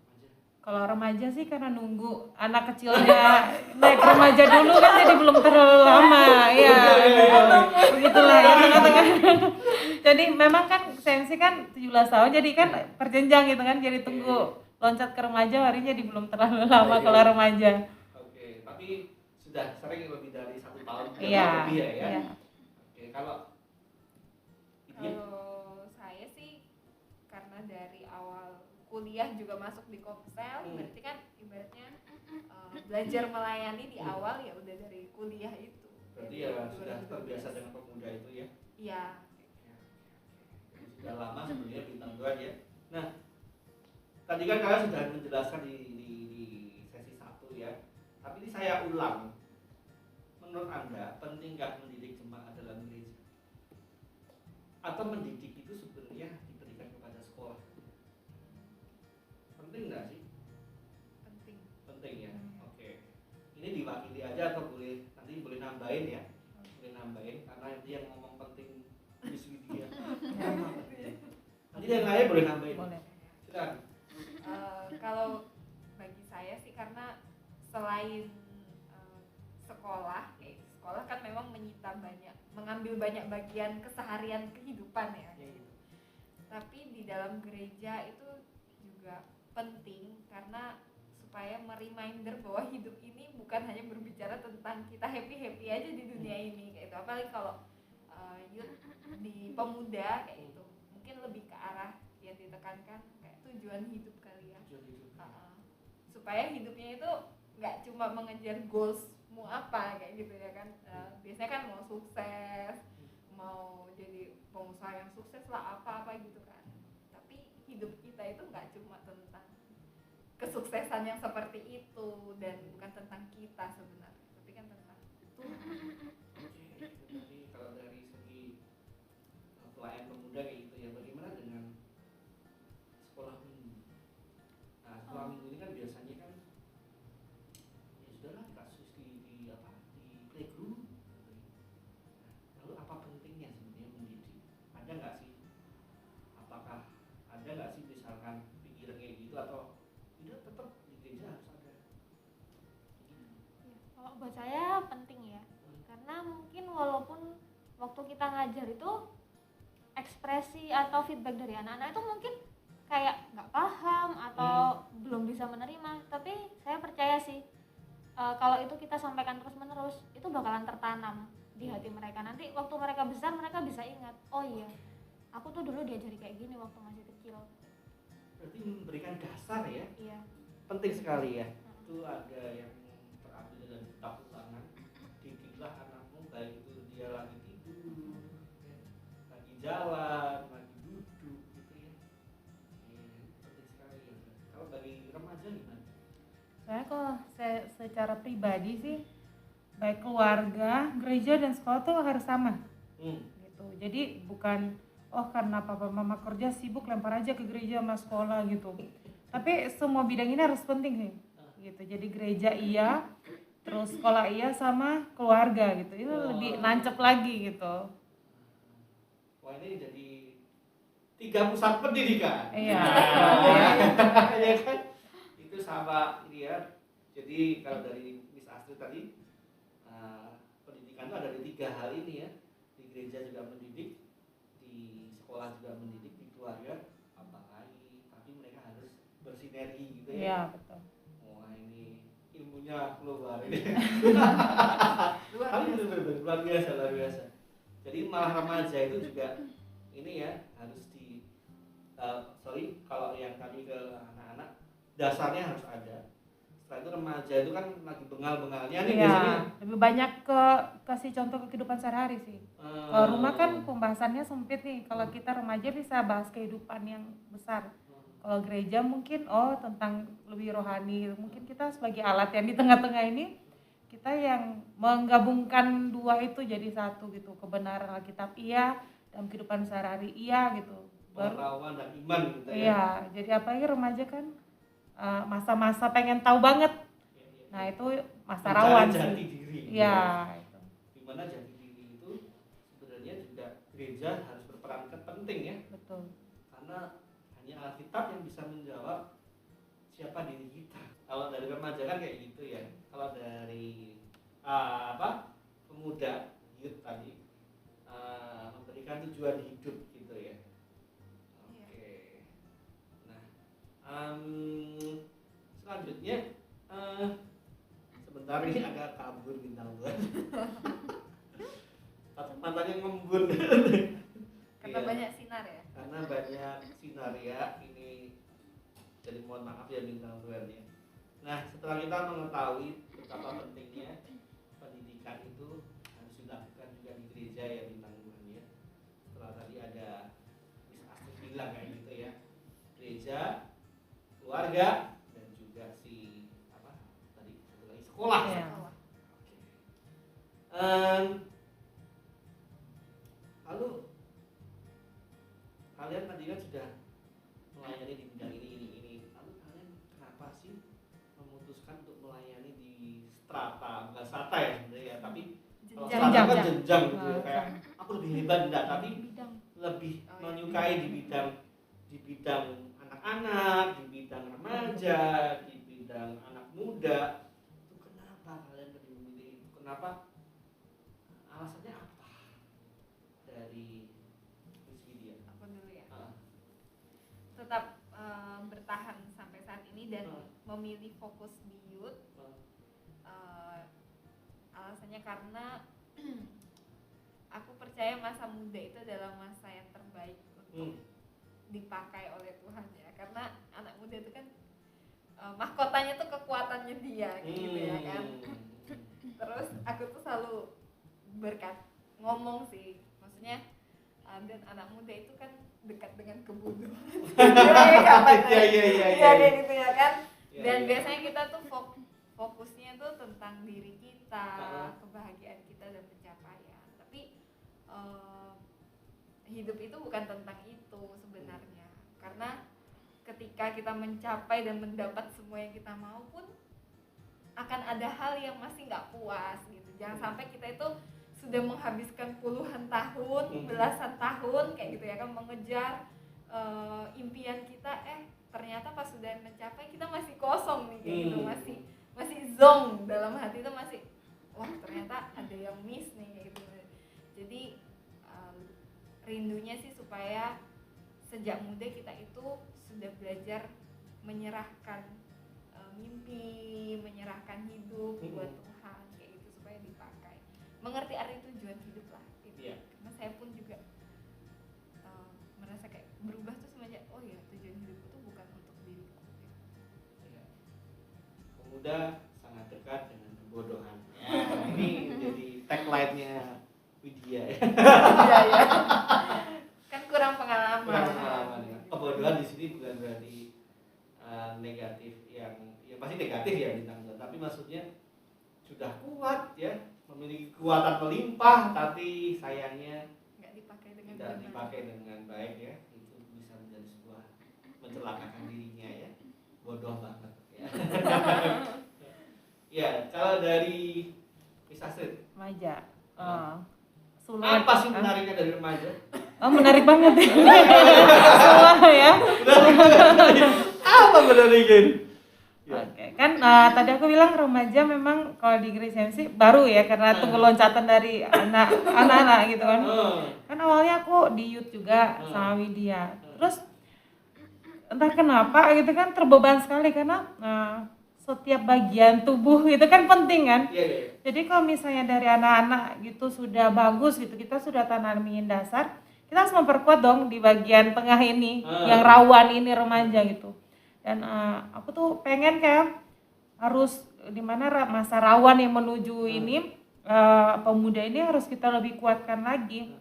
Remaja.
Kalau remaja sih karena nunggu anak kecilnya naik remaja dulu kan jadi belum terlalu lama ya. Begitulah ya tengah-tengah. Jadi memang kan sensi kan 17 tahun jadi kan perjenjang gitu kan, jadi tunggu loncat ke remaja harinya jadi belum terlalu lama kalau remaja.
Oke, tapi sudah sering lebih dari 1 tahun
Iya.
lebih ya.
Iya.
Oke, kalau ini
Kalau saya sih karena dari awal kuliah juga masuk di Komsel, berarti kan ibaratnya belajar melayani di awal ya udah dari kuliah itu.
berarti ya sudah terbiasa dengan pemuda itu ya.
Iya.
Jadi sudah lama sebenarnya bintang Tuhan ya. Nah, tadi kan kalian sudah menjelaskan di sesi 1 ya. Tapi ini saya ulang. Menurut Anda pentingkah mendidik jemaat dalam gereja? Atau mendidik itu sebenarnya diberikan kepada sekolah? Penting nggak sih?
Penting.
Penting ya. Oke. Ini diwakili aja atau nanti boleh nambahin ya? Boleh nambahin karena nanti yang ngomong penting Miss Widya. Nanti yang lain boleh nambahin.
Boleh.
Silakan.
Kalau bagi saya sih karena selain sekolah kan memang mengambil banyak bagian keseharian kehidupan ya kayak gitu. Tapi di dalam gereja itu juga penting karena supaya mereminder bahwa hidup ini bukan hanya berbicara tentang kita happy aja di dunia ini kayak itu. Apalagi kalau youth di pemuda kayak itu mungkin lebih ke arah yang ditekankan kayak tujuan hidup kali ya. Supaya hidupnya itu nggak cuma mengejar goalsmu apa kayak gitu ya kan. Biasanya kan mau sukses, mau jadi pengusaha yang sukses lah apa gitu kan. Tapi hidup kita itu nggak cuma tentang kesuksesan yang seperti itu dan bukan tentang kita sebenarnya, tapi kan tentang Tuhan.
Oke, itu tadi kalau dari segi pelayan pemuda kayak gitu ya. Bagaimana dengan sekolah minggu? Nah, sekolah minggu ini kan biasanya kan
waktu kita ngajar itu ekspresi atau feedback dari anak-anak itu mungkin kayak nggak paham atau belum bisa menerima, tapi saya percaya sih kalau itu kita sampaikan terus-menerus itu bakalan tertanam di hati mereka. Nanti waktu mereka besar mereka bisa ingat, oh iya aku tuh dulu diajari kayak gini waktu masih kecil.
Berarti memberikan dasar ya,
Iya.
penting sekali ya. Itu ada yang terambil dalam kitab Ulangan, didiklah anakmu baik itu dia lagi tidur, lagi jalan, lagi duduk gitu ya. Penting sekali ya. Kalau bagi remaja gimana?
Saya kalau saya secara pribadi sih, baik keluarga, gereja dan sekolah tuh harus sama gitu. Jadi bukan karena papa mama kerja sibuk lempar aja ke gereja sama sekolah gitu. Tapi semua bidang ini harus penting sih gitu. Jadi gereja iya, terus sekolah iya, sama keluarga gitu. Itu lebih nancep lagi gitu.
Wah, ini jadi 3 pusat pendidikan.
Iya.
Ya kan? Itu sama ini ya. Jadi kalau dari Miss Astrid tadi, pendidikan itu ada di 3 hal ini ya. Di gereja juga mendidik, di sekolah juga mendidik, di keluarga apalagi. Tapi mereka harus bersinergi gitu ya.
Iya, betul.
Wah, ini ilmunya keluar ini.
Luar biasa.
Luar biasa, luar biasa. Jadi malah remaja itu juga ini ya harus kalau yang tadi ke anak-anak dasarnya harus ada. Setelah itu remaja itu kan lagi bengal-bengalnya nih biasanya.
Lebih banyak kasih contoh ke kehidupan sehari-hari sih. Kalau rumah kan pembahasannya sempit nih. Kalau kita remaja bisa bahas kehidupan yang besar. Kalau gereja mungkin tentang lebih rohani. Mungkin kita sebagai alat yang di tengah-tengah ini, kita yang menggabungkan dua itu jadi satu gitu. Kebenaran Alkitab iya, dalam kehidupan sehari-hari iya gitu.
Pengetahuan dan iman gitu ya.
Iya, jadi apalagi remaja kan masa-masa pengen tahu banget. Nah itu masa
Mencari
rawan
jati
sih.
diri.
Iya. Itu.
Dimana jati diri itu sebenarnya juga gereja harus berperan penting ya.
Betul.
Karena hanya Alkitab yang bisa menjawab siapa diri kita. Kalau dari remaja kan kayak gitu ya. Kalau dari pemuda youth tadi memberikan tujuan hidup gitu ya. Oke. Nah, selanjutnya sebentar ini agak kabur bintang Tuhan. Matanya ngembun.
Karena
Iya.
banyak sinar ya.
Karena banyak sinar ya, ini jadi mohon maaf ya bintang Tuhan ya. Nah, setelah kita mengetahui betapa pentingnya pendidikan itu harus dilakukan juga di gereja ya bintang Tuhan ya. Setelah tadi ada Miss Astrid bilang kayak gitu ya, gereja, keluarga, dan juga sekolah.
Iya.
Lalu kalian tadi kan sudah melayani di bidang ini. Lalu kalian kenapa sih memutuskan untuk melayani di strata, bukan strata ya sebenarnya, tapi kalau strata
Jenjang.
kan jenjang gitu ya,
Nah,
kayak aku lebih hebat enggak, tapi
Bidang.
lebih
Oh, iya.
menyukai di bidang anak-anak, di bidang remaja, di bidang anak muda. Itu kenapa kalian lebih memilih itu? Kenapa? Alasannya apa? Dari Miss Widya.
Aku dulu ya.
Ah.
Tetap bertahan sampai saat ini dan
Ah.
memilih fokus di youth. Alasannya karena aku percaya masa muda itu adalah masa yang terbaik untuk dipakai oleh Tuhan ya. Karena anak muda itu kan mahkotanya tuh kekuatannya dia gitu ya kan. Terus aku tuh selalu ngomong sih, maksudnya dan anak muda itu kan dekat dengan kebutuhan.
Iya.
Iya gitu ya kan.
Iya,
Dan
iya.
biasanya kita tuh fokusnya tuh tentang diri kita, kebahagiaan kita dan pencapaian. Tapi hidup itu bukan tentang itu sebenarnya. Karena ketika kita mencapai dan mendapat semua yang kita mau pun akan ada hal yang masih nggak puas gitu. Jangan sampai kita itu sudah menghabiskan puluhan tahun, belasan tahun kayak gitu ya kan mengejar impian kita, ternyata pas sudah mencapai kita masih kosong nih kayak gitu, masih zonk dalam hati itu masih wah ternyata ada yang miss nih kayak gitu. Jadi rindunya sih supaya sejak muda kita itu sudah belajar menyerahkan mimpi, menyerahkan hidup buat Tuhan kayak gitu supaya dipakai. Mengerti arti tujuan hidup lah gitu.
Iya.
Karena saya pun juga merasa kayak berubah tuh semenjak oh ya tujuan hidupku tuh bukan untuk diriku gitu.
Iya. Pemuda sangat dekat dengan kebodohan. Ini jadi tagline-nya Widya ya.
Iya ya. Kan kurang pengalaman.
Kurang pengalaman ya. Kebodohan di sini bukan berarti negatif yang ya pasti negatif ya bintang 2, tapi maksudnya sudah kuat ya, memiliki kekuatan melimpah, tapi sayangnya
Nggak dipakai dengan
tidak
benar.
dipakai dengan baik ya, itu bisa menjadi sebuah mencelakakan dirinya ya, bodoh banget ya. Ya kalau dari Miss Astrid,
Remaja. Sulit.
apa sih menariknya dari remaja?
Oh, menarik banget ya. Semua ya.
Apa menariknya? Ya.
Oke, kan tadi aku bilang remaja memang kalau di Grace MC baru ya karena tunggu loncatan dari anak-anak gitu kan. Kan awalnya aku di youth juga sama Widya. Terus entah kenapa gitu kan terbeban sekali karena setiap bagian tubuh itu kan penting kan.
Iya, iya.
Jadi kalau misalnya dari anak-anak gitu sudah bagus gitu, kita sudah tanamin dasar, kita harus memperkuat dong di bagian tengah ini, yang rawan ini remaja gitu. Dan aku tuh pengen kayak harus di mana masa rawan yang menuju ini pemuda ini harus kita lebih kuatkan lagi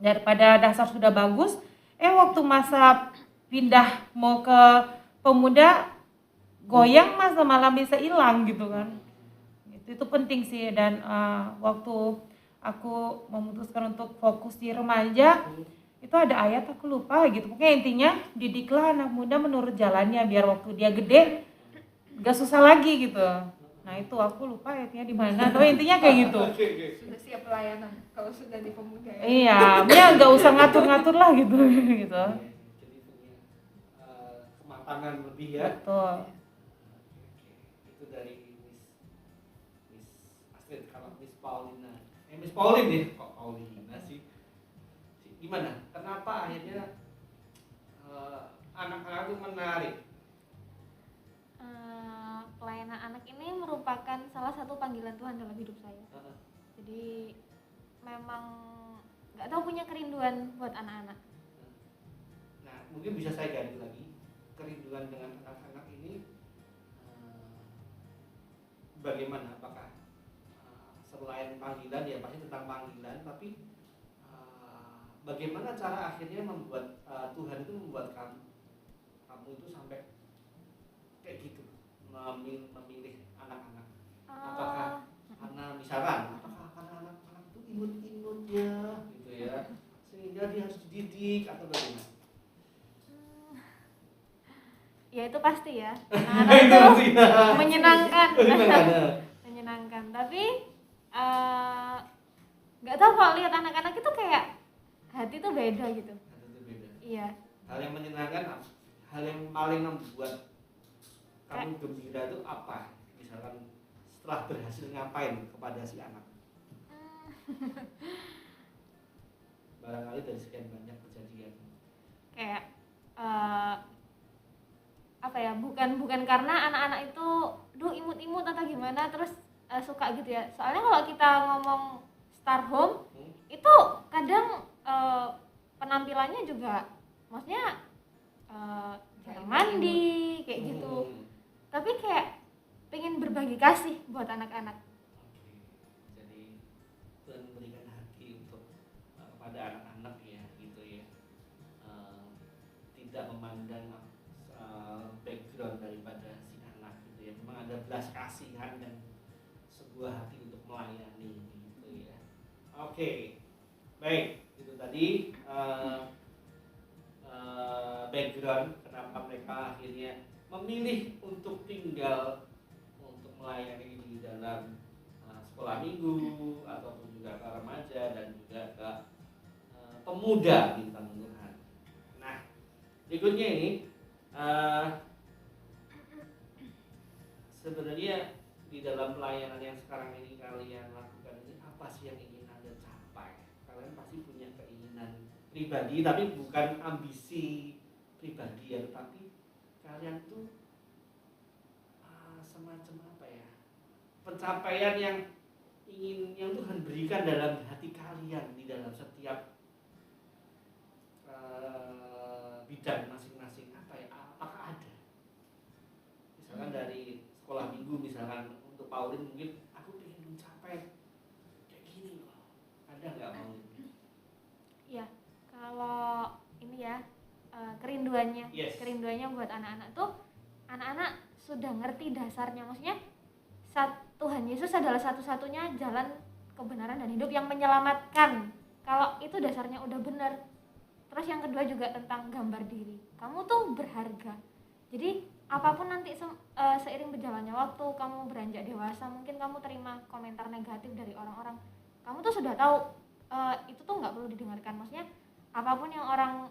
daripada dasar sudah bagus. Waktu masa pindah mau ke pemuda goyang masa malah bisa hilang gitu kan. Itu penting sih dan waktu aku memutuskan untuk fokus di remaja itu ada ayat aku lupa gitu. Pokoknya intinya didiklah anak muda menurut jalannya biar waktu dia gede gak susah lagi gitu. Nah itu aku lupa ayatnya di mana. Tapi intinya kayak gitu.
Sudah siap pelayanan kalau sudah di pemuda ya.
Iya, dia nggak usah ngatur-ngatur lah gitu gitu.
Jadi punya kematangan lebih ya.
Betul.
Itu dari Miss Astrid. Kalau Miss Paulina, Miss Pauline deh, kok Paulina sih? Gimana? Kenapa akhirnya anak-anak itu menarik?
Pelayanan anak ini merupakan salah satu panggilan Tuhan dalam hidup saya. Jadi memang nggak tahu punya kerinduan buat anak-anak.
Nah, mungkin bisa saya ganti lagi kerinduan dengan anak-anak ini bagaimana? Apakah selain panggilan ya pasti tentang panggilan, tapi bagaimana cara akhirnya membuat Tuhan itu membuat kamu itu sampai kayak gitu memilih anak-anak? Apakah karena misalkan apakah karena anak-anak itu imut-imut ya gitu ya sehingga dia harus dididik atau bagaimana?
Ya itu pasti ya. Anak-anak itu menyenangkan. Menyenangkan. Tapi nggak tahu kalau lihat anak-anak itu kayak hati tuh beda gitu.
Itu beda.
Iya.
Hal yang menyenangkan, hal yang paling membuat kamu gembira itu apa? Misalkan setelah berhasil ngapain kepada si anak? Barangkali dari sekian banyak kejadian.
Kayak apa ya? Bukan karena anak-anak itu imut-imut atau gimana terus suka gitu ya. Soalnya kalau kita ngomong Star Home itu kadang penampilannya juga maksudnya jarang mandi kayak gitu. Tapi kayak pengen berbagi kasih buat anak-anak.
Oke. Jadi Tuhan memberikan hati untuk kepada anak-anak ya gitu ya. Tidak memandang background daripada si anak gitu ya. Memang ada belas kasihan dan sebuah hati untuk melayani gitu ya. Oke. Baik, itu tadi background kenapa mereka akhirnya memilih untuk tinggal untuk melayani di dalam sekolah minggu ataupun juga ke remaja dan juga ke pemuda bintang Tuhan. Nah, berikutnya ini sebenarnya di dalam pelayanan yang sekarang ini kalian lakukan ini apa sih yang ingin Anda capai? Kalian pasti punya keinginan pribadi, tapi bukan ambisi pribadi ya, tetapi kalian tuh semacam apa ya, pencapaian yang Tuhan berikan dalam hati kalian di dalam setiap bidang masing-masing. Apa ya, apakah ada misalkan dari sekolah minggu, misalkan untuk Pauline mungkin aku ingin mencapai kayak gini loh, ada nggak Pauline?
Ya, kalau ini ya kerinduannya,
Yes.
kerinduannya buat anak-anak tuh, anak-anak sudah ngerti dasarnya, maksudnya Tuhan Yesus adalah satu-satunya jalan kebenaran dan hidup yang menyelamatkan. Kalau itu dasarnya udah benar. Terus yang kedua juga tentang gambar diri. Kamu tuh berharga. Jadi apapun nanti seiring berjalannya waktu, kamu beranjak dewasa, mungkin kamu terima komentar negatif dari orang-orang. Kamu tuh sudah tahu itu tuh nggak perlu didengarkan. Maksudnya apapun yang orang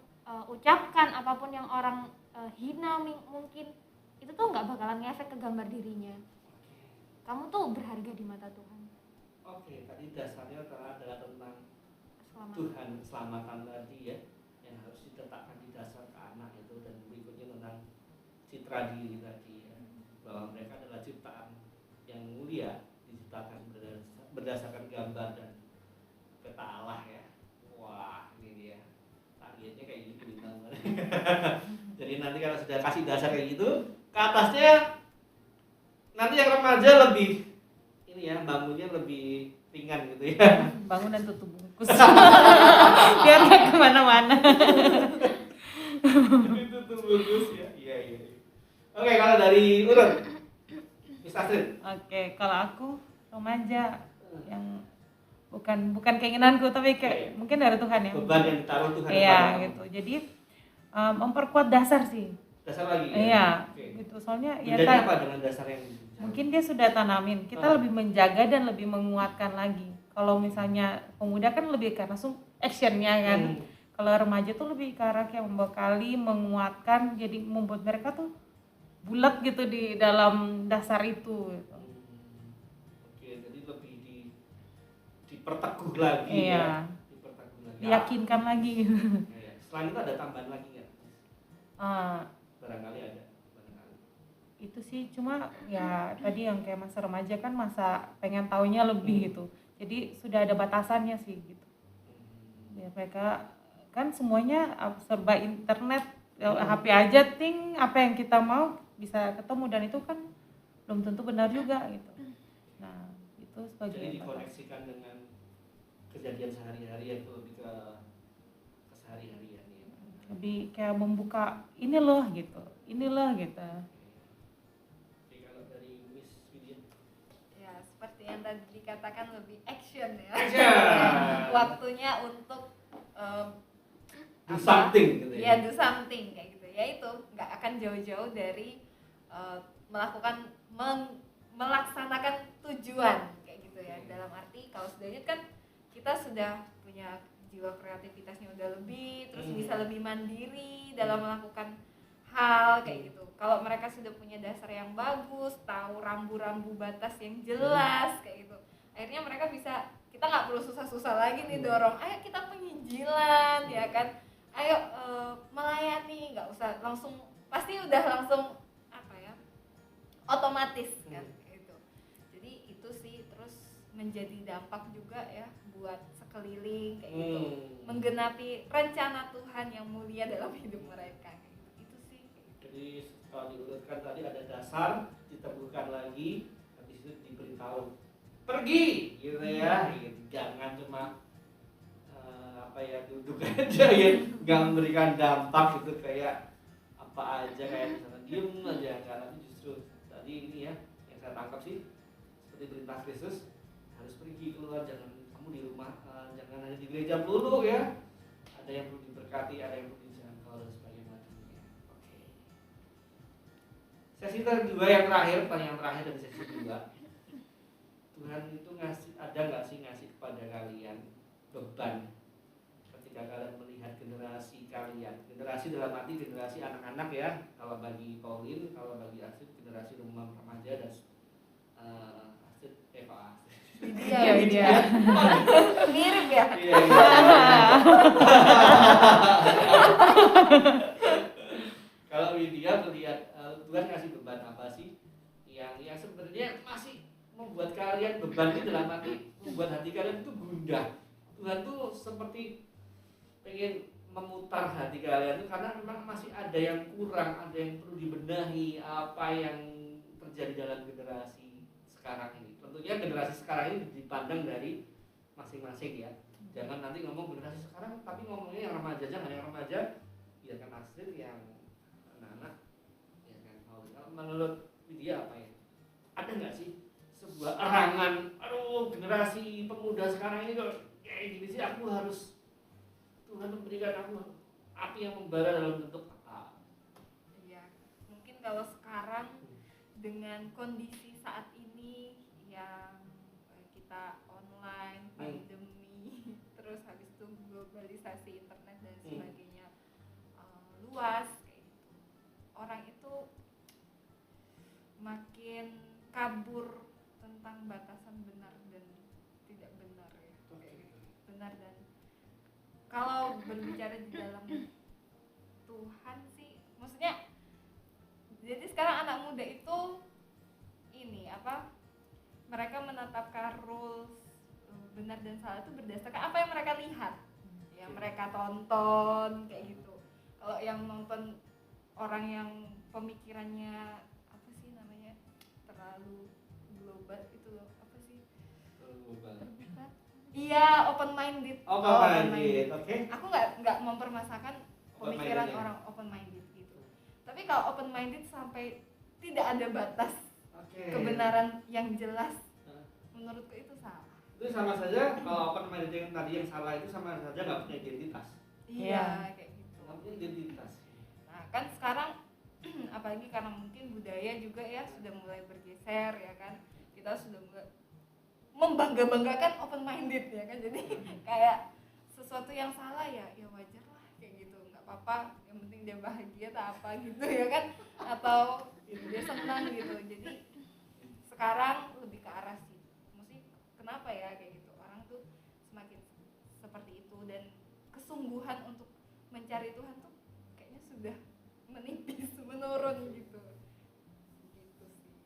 ucapkan, apapun yang orang hina mungkin, itu tuh nggak bakalan ngefek ke gambar dirinya. Kamu tuh berharga di mata Tuhan.
Oke, tadi dasarnya adalah tentang
Selamat.
Tuhan, keselamatan tadi ya, yang harus diletakkan di dasar ke anak itu, dan berikutnya tentang citra diri tadi ya, bahwa mereka adalah ciptaan yang mulia, diciptakan berdasarkan gambar dan peta Allah ya. Wah, ini dia targetnya kayak gitu bintang. Jadi nanti kalau sudah kasih dasar kayak gitu, ke atasnya nanti yang remaja lebih ini ya, bangunnya lebih ringan gitu ya.
Bangun dan tutup bungkus. Biar gak kemana-mana.
Itu tuh bagus ya. Iya. Oke, kalau dari Urun, Miss Astrid.
Oke, kalau aku remaja yang bukan keinginanku, tapi kayak mungkin dari Tuhan ya.
Beban yang ditaruh Tuhan.
Iya
kepada
gitu. Jadi memperkuat dasar sih.
kamu. Dasar lagi. Ya?
Iya.
Oke.
Gitu. Soalnya ya
Bedanya apa dengan dasar yang
mungkin dia sudah tanamin. Kita lebih menjaga dan lebih menguatkan lagi. Kalau misalnya pemuda kan lebih ke langsung actionnya kan. Kalau remaja tuh lebih ke arah kayak membekali, menguatkan, jadi membuat mereka tuh bulat gitu di dalam dasar itu. Gitu.
Oke, jadi lebih diperteguh lagi
Iya.
ya. Diperteguh lagi.
Diyakinkan lagi.
Ya. Selain itu ada tambahan lagi nggak? Barangkali ada.
Itu sih cuma ya tadi yang kayak masa remaja kan masa pengen taunya lebih gitu. Jadi sudah ada batasannya sih gitu. Ya mereka kan semuanya serba internet, HP aja ting apa yang kita mau bisa ketemu, dan itu kan belum tentu benar juga gitu. Nah, itu sebagai
Jadi dikoneksikan dengan kejadian sehari-hari, itu lebih ke kesehari-harian ya.
lebih kayak membuka ini loh gitu.
Oke, kalau dari Miss Widya.
Ya, seperti yang tadi dikatakan lebih action ya.
Action.
Waktunya untuk
Do something gitu ya.
Ya, do something kayak gitu. Ya itu nggak akan jauh-jauh dari melaksanakan tujuan kayak gitu ya. Dalam arti kalau sudah kan kita sudah punya jiwa kreativitasnya udah lebih, terus bisa lebih mandiri dalam melakukan hal kayak gitu. Kalau mereka sudah punya dasar yang bagus, tahu rambu-rambu batas yang jelas kayak gitu, akhirnya mereka bisa, kita nggak perlu susah-susah lagi nih dorong, ayo kita penginjilan ya kan, ayo melayani, nggak usah langsung, pasti udah langsung apa ya, otomatis kan gitu. Jadi itu sih, terus menjadi dampak juga ya buat sekeliling kayak gitu, menggenapi rencana Tuhan yang mulia dalam hidup mereka kayak gitu. Itu sih.
Jadi kalau diurutkan tadi ada dasar, diteguhkan lagi, habis itu diberitahu pergi gitu ya, gitu. Jangan cuma duduk aja ya, nggak memberikan dampak gitu, kayak apa aja, kayak misalnya diem aja, tapi justru tadi ini ya yang saya tangkap sih seperti perintah Kristus, harus pergi keluar, jangan kamu di rumah, jangan hanya di gereja dulu ya, ada yang perlu diberkati, ada yang perlu dijangkau dan sebagainya. Oke. Sesi kedua yang terakhir, pertanyaan terakhir dari sesi kedua, Tuhan itu ada nggak sih ngasih kepada kalian beban ketika kalian melihat generasi kalian, generasi dalam arti generasi anak-anak ya, kalau bagi Pauline, kalau bagi Astrid generasi remaja dan Astrid
Widya. Mirip ya.
Iya. Kalau Widya melihat Tuhan kasih beban apa sih yang sebenarnya masih membuat kalian beban itu dalam arti membuat hati kalian itu gundah. Tuhan tuh seperti pengen memutar hati kalian itu karena memang masih ada yang kurang, ada yang perlu dibenahi apa yang terjadi dalam generasi sekarang ini. Tentunya generasi sekarang ini dipandang dari masing-masing ya. Jangan nanti ngomong generasi sekarang tapi ngomongnya yang remaja, jangan yang remaja biarkan Astrid yang anak-anak ya kan. Kalau menurut Widya apa ya? Ada nggak sih sebuah erangan, aduh generasi pemuda sekarang ini kok kayak gini sih, aku harus Tuhan memberikan aku api yang membara dalam bentuk apa?
Iya, mungkin kalau sekarang dengan kondisi saat ini yang kita online, pandemi, terus habis itu globalisasi internet dan sebagainya luas kayak gitu. Orang itu makin kabur tentang batasan benar dan tidak benar ya. Kayak gitu. Benar dan kalau berbicara di dalam Tuhan sih, maksudnya jadi sekarang anak muda itu ini apa? Mereka menetapkan rules benar dan salah itu berdasarkan apa yang mereka lihat, yang mereka tonton kayak gitu. Kalau yang nonton orang yang pemikirannya apa sih namanya terlalu global itu loh, apa sih? Terbuka. Iya, open minded.
Open minded, oke.
Aku nggak mempermasalahkan pemikiran orang open minded gitu. Tapi kalau open minded sampai tidak ada batas kebenaran yang jelas, menurutku itu salah.
Itu sama saja kalau open minded yang tadi yang salah itu sama saja nggak punya identitas.
Iya, kayak gitu.
Nggak punya identitas.
Nah, kan sekarang apalagi karena mungkin budaya juga ya sudah mulai bergeser ya kan. Kita sudah mulai membangga-banggakan open minded ya kan. Jadi kayak sesuatu yang salah ya wajar lah kayak gitu. Nggak apa-apa, yang penting dia bahagia atau apa gitu ya kan. Atau dia senang gitu. Jadi sekarang lebih ke arah sih. Mesti kenapa ya kayak gitu. Orang tuh semakin seperti itu dan kesungguhan untuk mencari Tuhan tuh kayaknya sudah menipis, menurun gitu. Gitu sih.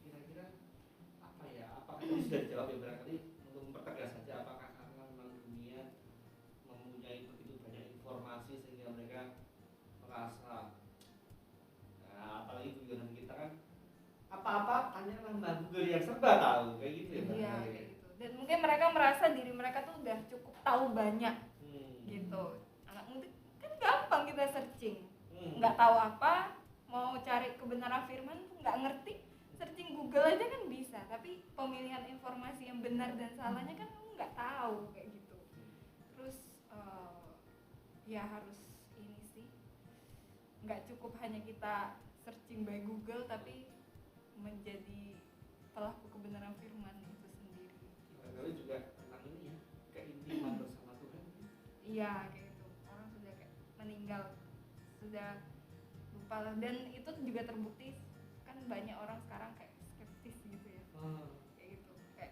Kira-kira apa ya? Apakah ini sudah dijawab ya barangkali untuk mempertegas saja apakah karena memang dunia mempunyai begitu banyak informasi sehingga mereka merasa apalagi guyonan kita kan apa-apa tanyalah Mbak Google yang serba tahu kayak gitu ya
Iya,
barangkali.
kayak gitu. Dan mungkin mereka merasa diri mereka tuh udah cukup tahu banyak gitu. Anak muda kan gampang kita searching. Nggak tahu apa, mau cari kebenaran firman tuh nggak ngerti, searching Google aja kan bisa. Tapi pemilihan informasi yang benar dan salahnya kan kamu nggak tahu kayak gitu. Terus ya harus ini sih, nggak cukup hanya kita searching by Google tapi menjadi pelaku kebenaran firman itu sendiri.
Barangkali juga tentang ini ya keintiman bersama Tuhan.
Iya kayak gitu. Orang sudah kayak meninggal, sudah lupa lah. Dan itu juga terbukti kan banyak orang sekarang kayak skeptis gitu ya. Kayak gitu. Kayak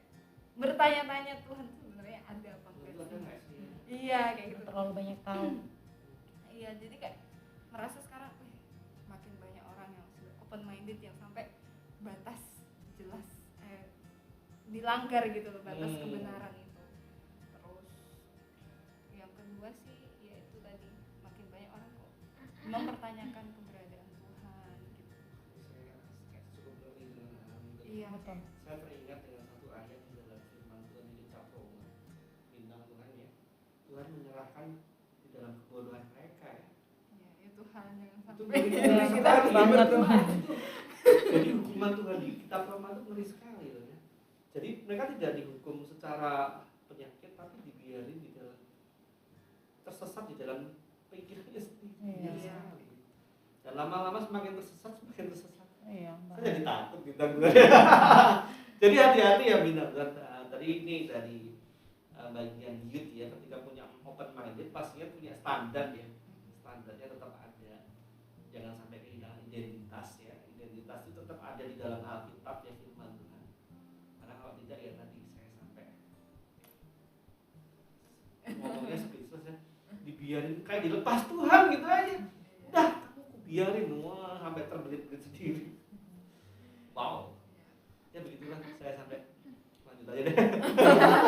bertanya-tanya Tuhan tuh sebenarnya ada apa
Itu
enggak
ada
sih?
nggak sih?
Iya kayak gitu.
terlalu banyak tahu.
Iya jadi kayak merasa sekarang makin banyak orang yang sudah open minded yang sampai batas jelas dilanggar gitu loh batas kebenaran itu. Terus yang kedua sih ya itu tadi makin banyak orang kok mempertanyakan keberadaan Tuhan gitu.
Saya cukup ngerti dengan hal ini.
Iya.
Betul.
Saya teringat dengan satu ayat di dalam firman Tuhan di kitab Roma. Bintang Tuhan ya. Tuhan menyerahkan di dalam kebodohan mereka ya.
Ya itu hal yang
Itu
sampai
ngeri
kita
sekali
banget.
Jadi hukuman Tuhan di kitab Roma itu ngeri sekali loh ya. Jadi mereka tidak dihukum secara penyakit tapi dibiarin di dalam tersesat di dalam pikirannya sendiri. Ngeri
Iya.
sekali. Dan lama-lama semakin tersesat.
Iya.
Saya jadi takut bintang Tuhan. Jadi hati-hati ya bintang Tuhan. Tadi ini dari bagian youth ya, ketika punya open minded pastinya punya standar ya. Standarnya tetap ada. Jangan sampai kehilangan identitas ya. Identitas itu tetap ada di dalam Alkitab ya firman Tuhan. Karena kalau tidak ya tadi saya sampai ngomongnya speechless ya. biarin kayak dilepas Tuhan gitu aja. Udah, aku biarin semua sampai terbelit-belit sendiri. Wow. Ya begitulah saya sampai lanjut aja deh.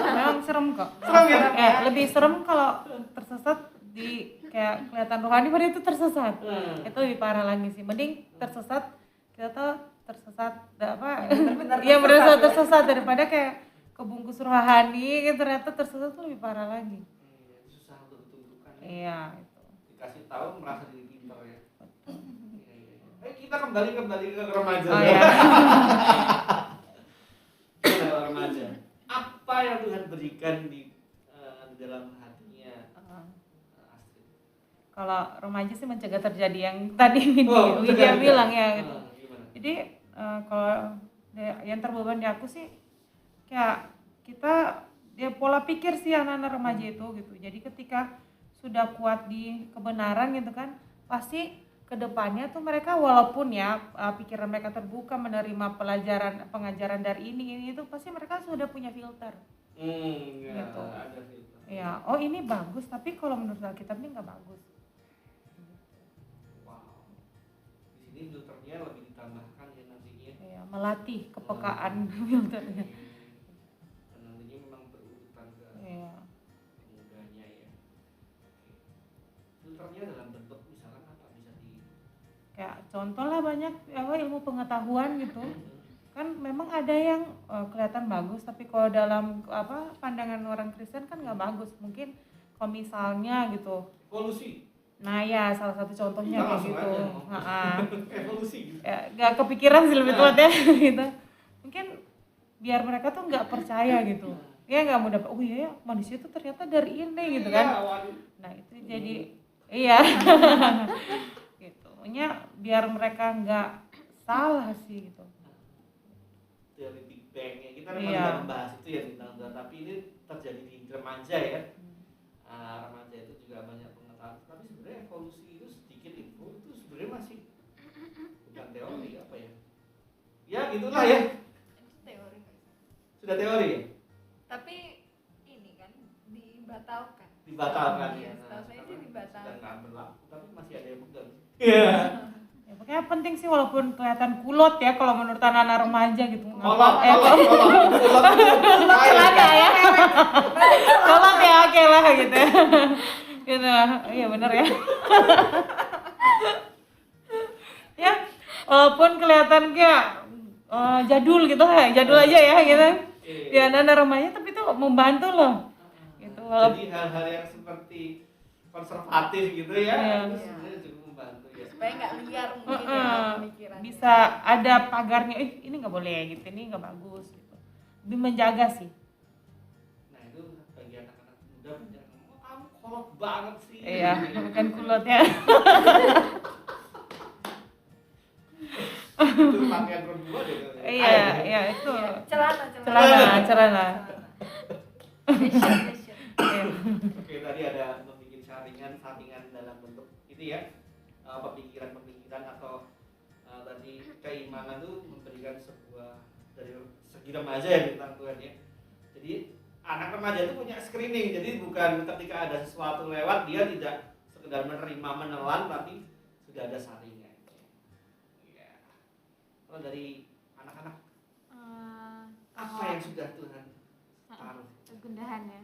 Memang serem kok.
Serem ya?
Lebih serem kalau tersesat di kayak kelihatan rohani pada itu tersesat. Itu lebih parah lagi sih. Mending tersesat kita tuh tersesat iya benar tersesat daripada kayak kebungkus rohani gitu ternyata tersesat tuh lebih parah lagi.
Susah untuk ditentukan.
Iya itu.
Dikasih tahu merasa diri pintar ya. Kita kembali ke remaja.
Oh iya.
Remaja. Apa yang Tuhan berikan di dalam hatinya Astrid?
Kalau remaja sih mencegah terjadi yang tadi
Oh,
Widya bilang ya gitu.
Gimana?
Jadi kalau yang terbeban di aku sih kayak kita pola pikir sih anak-anak remaja itu gitu. Jadi ketika sudah kuat di kebenaran gitu kan, pasti kedepannya tuh mereka walaupun ya pikiran mereka terbuka menerima pengajaran dari ini itu pasti mereka sudah punya filter.
Ya,
Gitu.
ada filter.
Ya, oh ini bagus tapi kalau menurut Alkitab ini nggak bagus.
Wow. Di sini filternya lebih ditambahkan ya nantinya.
Ya, melatih kepekaan filternya.
Dan nantinya memang berurutan ke
Iya.
pemudanya ya. Filternya dalam bentuk misalkan apa bisa di
Kayak contoh lah banyak ilmu pengetahuan gitu. Kan memang ada yang kelihatan bagus tapi kalau dalam pandangan orang Kristen kan nggak bagus. Mungkin kalau misalnya gitu.
evolusi.
Nah ya salah satu contohnya
Kita
kayak
langsung
gitu.
aja. Evolusi gitu.
Ya nggak kepikiran sih lebih tepatnya gitu. Mungkin biar mereka tuh nggak percaya gitu. Ya nggak mudah. Oh iya ya manusia tuh ternyata dari ini gitu kan. Nah itu jadi iya. Gitu. Nya biar mereka nggak salah sih gitu.
Dari Big Bang ya kita memang
Iya.
tidak membahas itu ya tentang Tuhan, tapi ini terjadi di remaja ya. Remaja itu juga banyak pengetahuan, tapi sebenarnya evolusi itu sedikit info itu sebenarnya masih bukan teori apa ya? Ya gitulah ya,
Itu teori nggak sih?
sudah teori ya,
Tapi ini kan dibatalkan.
dibatalkan
Iya,
ya.
setahu saya sih
Sudah
dibatalkan.
nggak berlaku, tapi masih ada yang pegang. Iya.
Ya pokoknya penting sih walaupun kelihatan kulot ya kalau menurut anak-anak remaja gitu.
Kolot.
Celana ya. Kolot ya oke lah gitu. Gitu. Iya benar ya. Ya walaupun kelihatan kayak jadul gitu jadul aja ya gitu. Ya anak-anak remaja tapi itu membantu loh. Gitu.
Jadi hal-hal yang seperti konservatif gitu ya,
Iya.
itu sebenarnya cukup membantu ya.
Supaya nggak liar mungkin ya pemikirannya.
Bisa ada pagarnya, ini nggak boleh gitu, ini nggak bagus gitu. Lebih menjaga sih.
Nah itu bagi anak-anak muda banyak ngomong, kamu kolot banget sih.
Iya, bukan kulotnya.
Itu pakaian perempuan deh.
Iya itu.
Iya, celana.
Celana.
Fashion.
Iya.
Oke tadi ada membuat saringan dalam bentuk itu ya, pemikiran atau tadi keimanan itu memberikan sebuah dari segi remaja ya tentang Tuhan ya. Jadi anak remaja itu punya screening, jadi bukan ketika ada sesuatu lewat dia tidak sekedar menerima menelan tapi sudah ada saringan. Ya. Kalau dari anak-anak apa yang sudah Tuhan taruh?
kegundahan ya.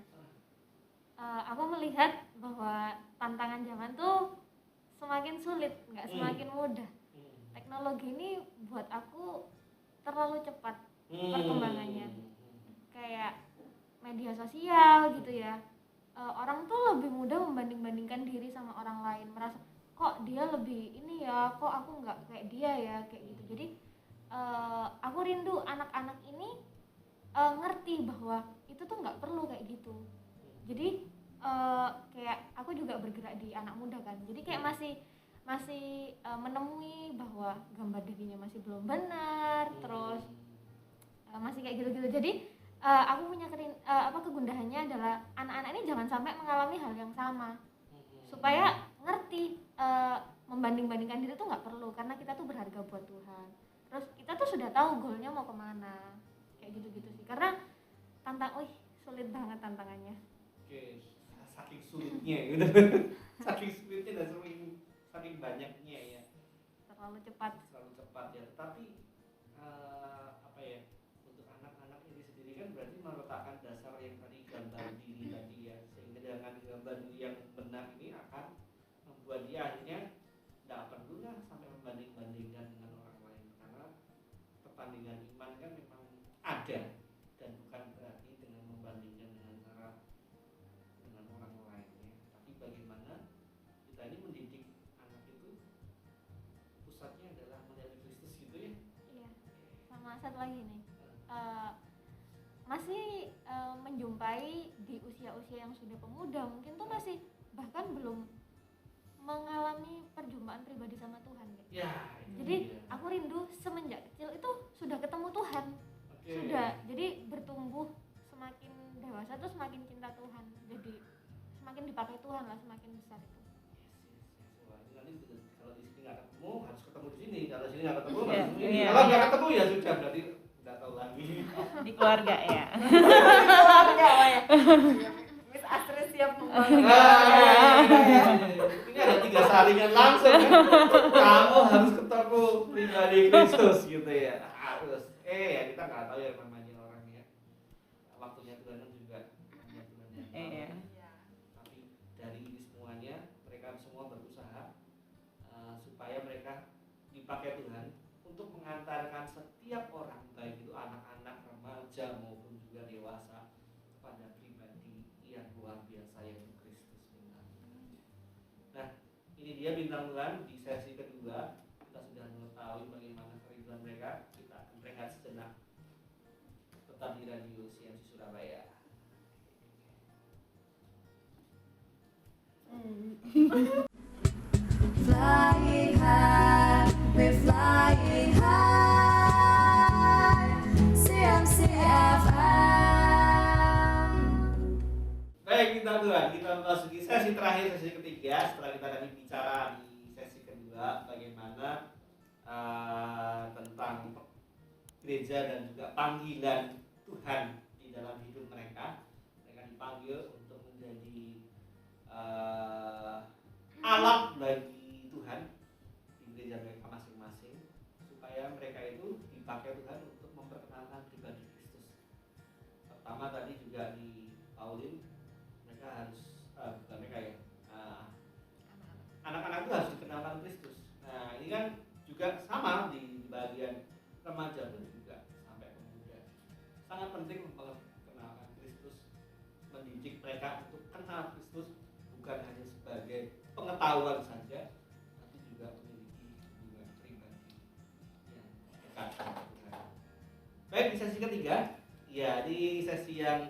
Aku melihat bahwa tantangan zaman tuh semakin sulit, nggak semakin mudah. Teknologi ini buat aku terlalu cepat perkembangannya. Kayak media sosial gitu ya. Orang tuh lebih mudah membanding-bandingkan diri sama orang lain, merasa kok dia lebih ini ya, kok aku nggak kayak dia ya, kayak gitu. Jadi aku rindu anak-anak ini ngerti bahwa itu tuh nggak perlu kayak gitu. Jadi kayak aku juga bergerak di anak muda kan, jadi kayak masih menemui bahwa gambar dirinya masih belum benar, terus masih kayak gitu-gitu. Jadi aku punya kegundahannya adalah anak-anak ini jangan sampai mengalami hal yang sama, supaya ngerti membanding-bandingkan diri tuh nggak perlu, karena kita tuh berharga buat Tuhan. Terus kita tuh sudah tahu goalnya mau kemana, kayak gitu-gitu sih. Karena sulit banget tantangannya.
Oke, saking sulitnya gitu. saking speednya dan saking banyaknya ya,
terlalu cepat.
terlalu cepat ya. Tetapi apa ya, untuk anak-anak ini sendiri kan berarti meletakkan dasar yang tadi gambar diri tadi ya, sehingga dengan gambar diri yang benar ini akan membuat dia akhirnya tidak perlu lah sampai membanding-bandingkan dengan orang lain, karena perbandingan iman kan memang ada dan bukan berarti dengan membandingkan dengan orang lain ya. Tapi bagaimana kita ini mendidik anak itu pusatnya adalah melihat Kristus gitu ya.
Iya. Sama satu lagi nih, masih menjumpai di usia-usia yang sudah pemuda mungkin tuh masih bahkan belum mengalami perjumpaan pribadi sama Tuhan gitu.
Ya,
Jadi aku rindu semenjak kecil itu sudah ketemu Tuhan.
Oke.
Sudah, jadi bertumbuh semakin dewasa tuh semakin cinta Tuhan. Jadi semakin dipakai Tuhan lah, semakin besar itu.
Wah, ini nanti kalau di sini nggak ketemu harus ketemu di sini, kalau di sini nggak ketemu
Iya,
harus di sini.
iya.
Kalau nggak ketemu ya sudah, berarti nggak tahu lagi.
Di keluarga ya.
Keluarga ya. Miss Astrid siap membangun.
Ini ada 3 saringan langsung kan? Kamu harus ketemu pribadi Kristus gitu ya, harus. Ya kita nggak tahu ya namanya orang ya, waktunya Tuhan kan juga namanya Tuhan yang tahu.
Iya.
Tapi dari ini semuanya mereka semua berusaha supaya mereka dipakai Tuhan untuk mengantarkan setiap orang, baik itu anak-anak, remaja maupun juga dewasa, pada pribadi yang luar biasa yaitu Kristus. Nah, ini dia bintang Tuhan di sesi kedua. Kita sudah mengetahui bagaimana kerinduan mereka. Kita akan rehat sejenak. Tetap di radio CMC Surabaya.
Flying high, we're flying high. CMC FM.
Baik bintang Tuhan, kita memasuki sesi terakhir, sesi ketiga. Setelah kita tadi bicara di sesi kedua bagaimana tentang gereja dan juga panggilan Tuhan di dalam hidup mereka. Mereka dipanggil untuk menjadi alat bagi Tuhan di gereja mereka masing-masing, supaya mereka itu dipakai Tuhan untuk memperkenalkan pribadi Kristus. Pertama tadi juga di Paulin, mereka harus bukan mereka ya, anak-anak itu harus dikenalkan Kristus. Nah ini kan juga sama di bagian remaja pun juga sampai pemuda, sangat penting memperkenalkan Kristus, mendidik mereka untuk kenal Kristus, bukan hanya sebagai pengetahuan saja, tapi juga memiliki hubungan pribadi yang dekat dengan Tuhan. Baik, di sesi ketiga, ya di sesi yang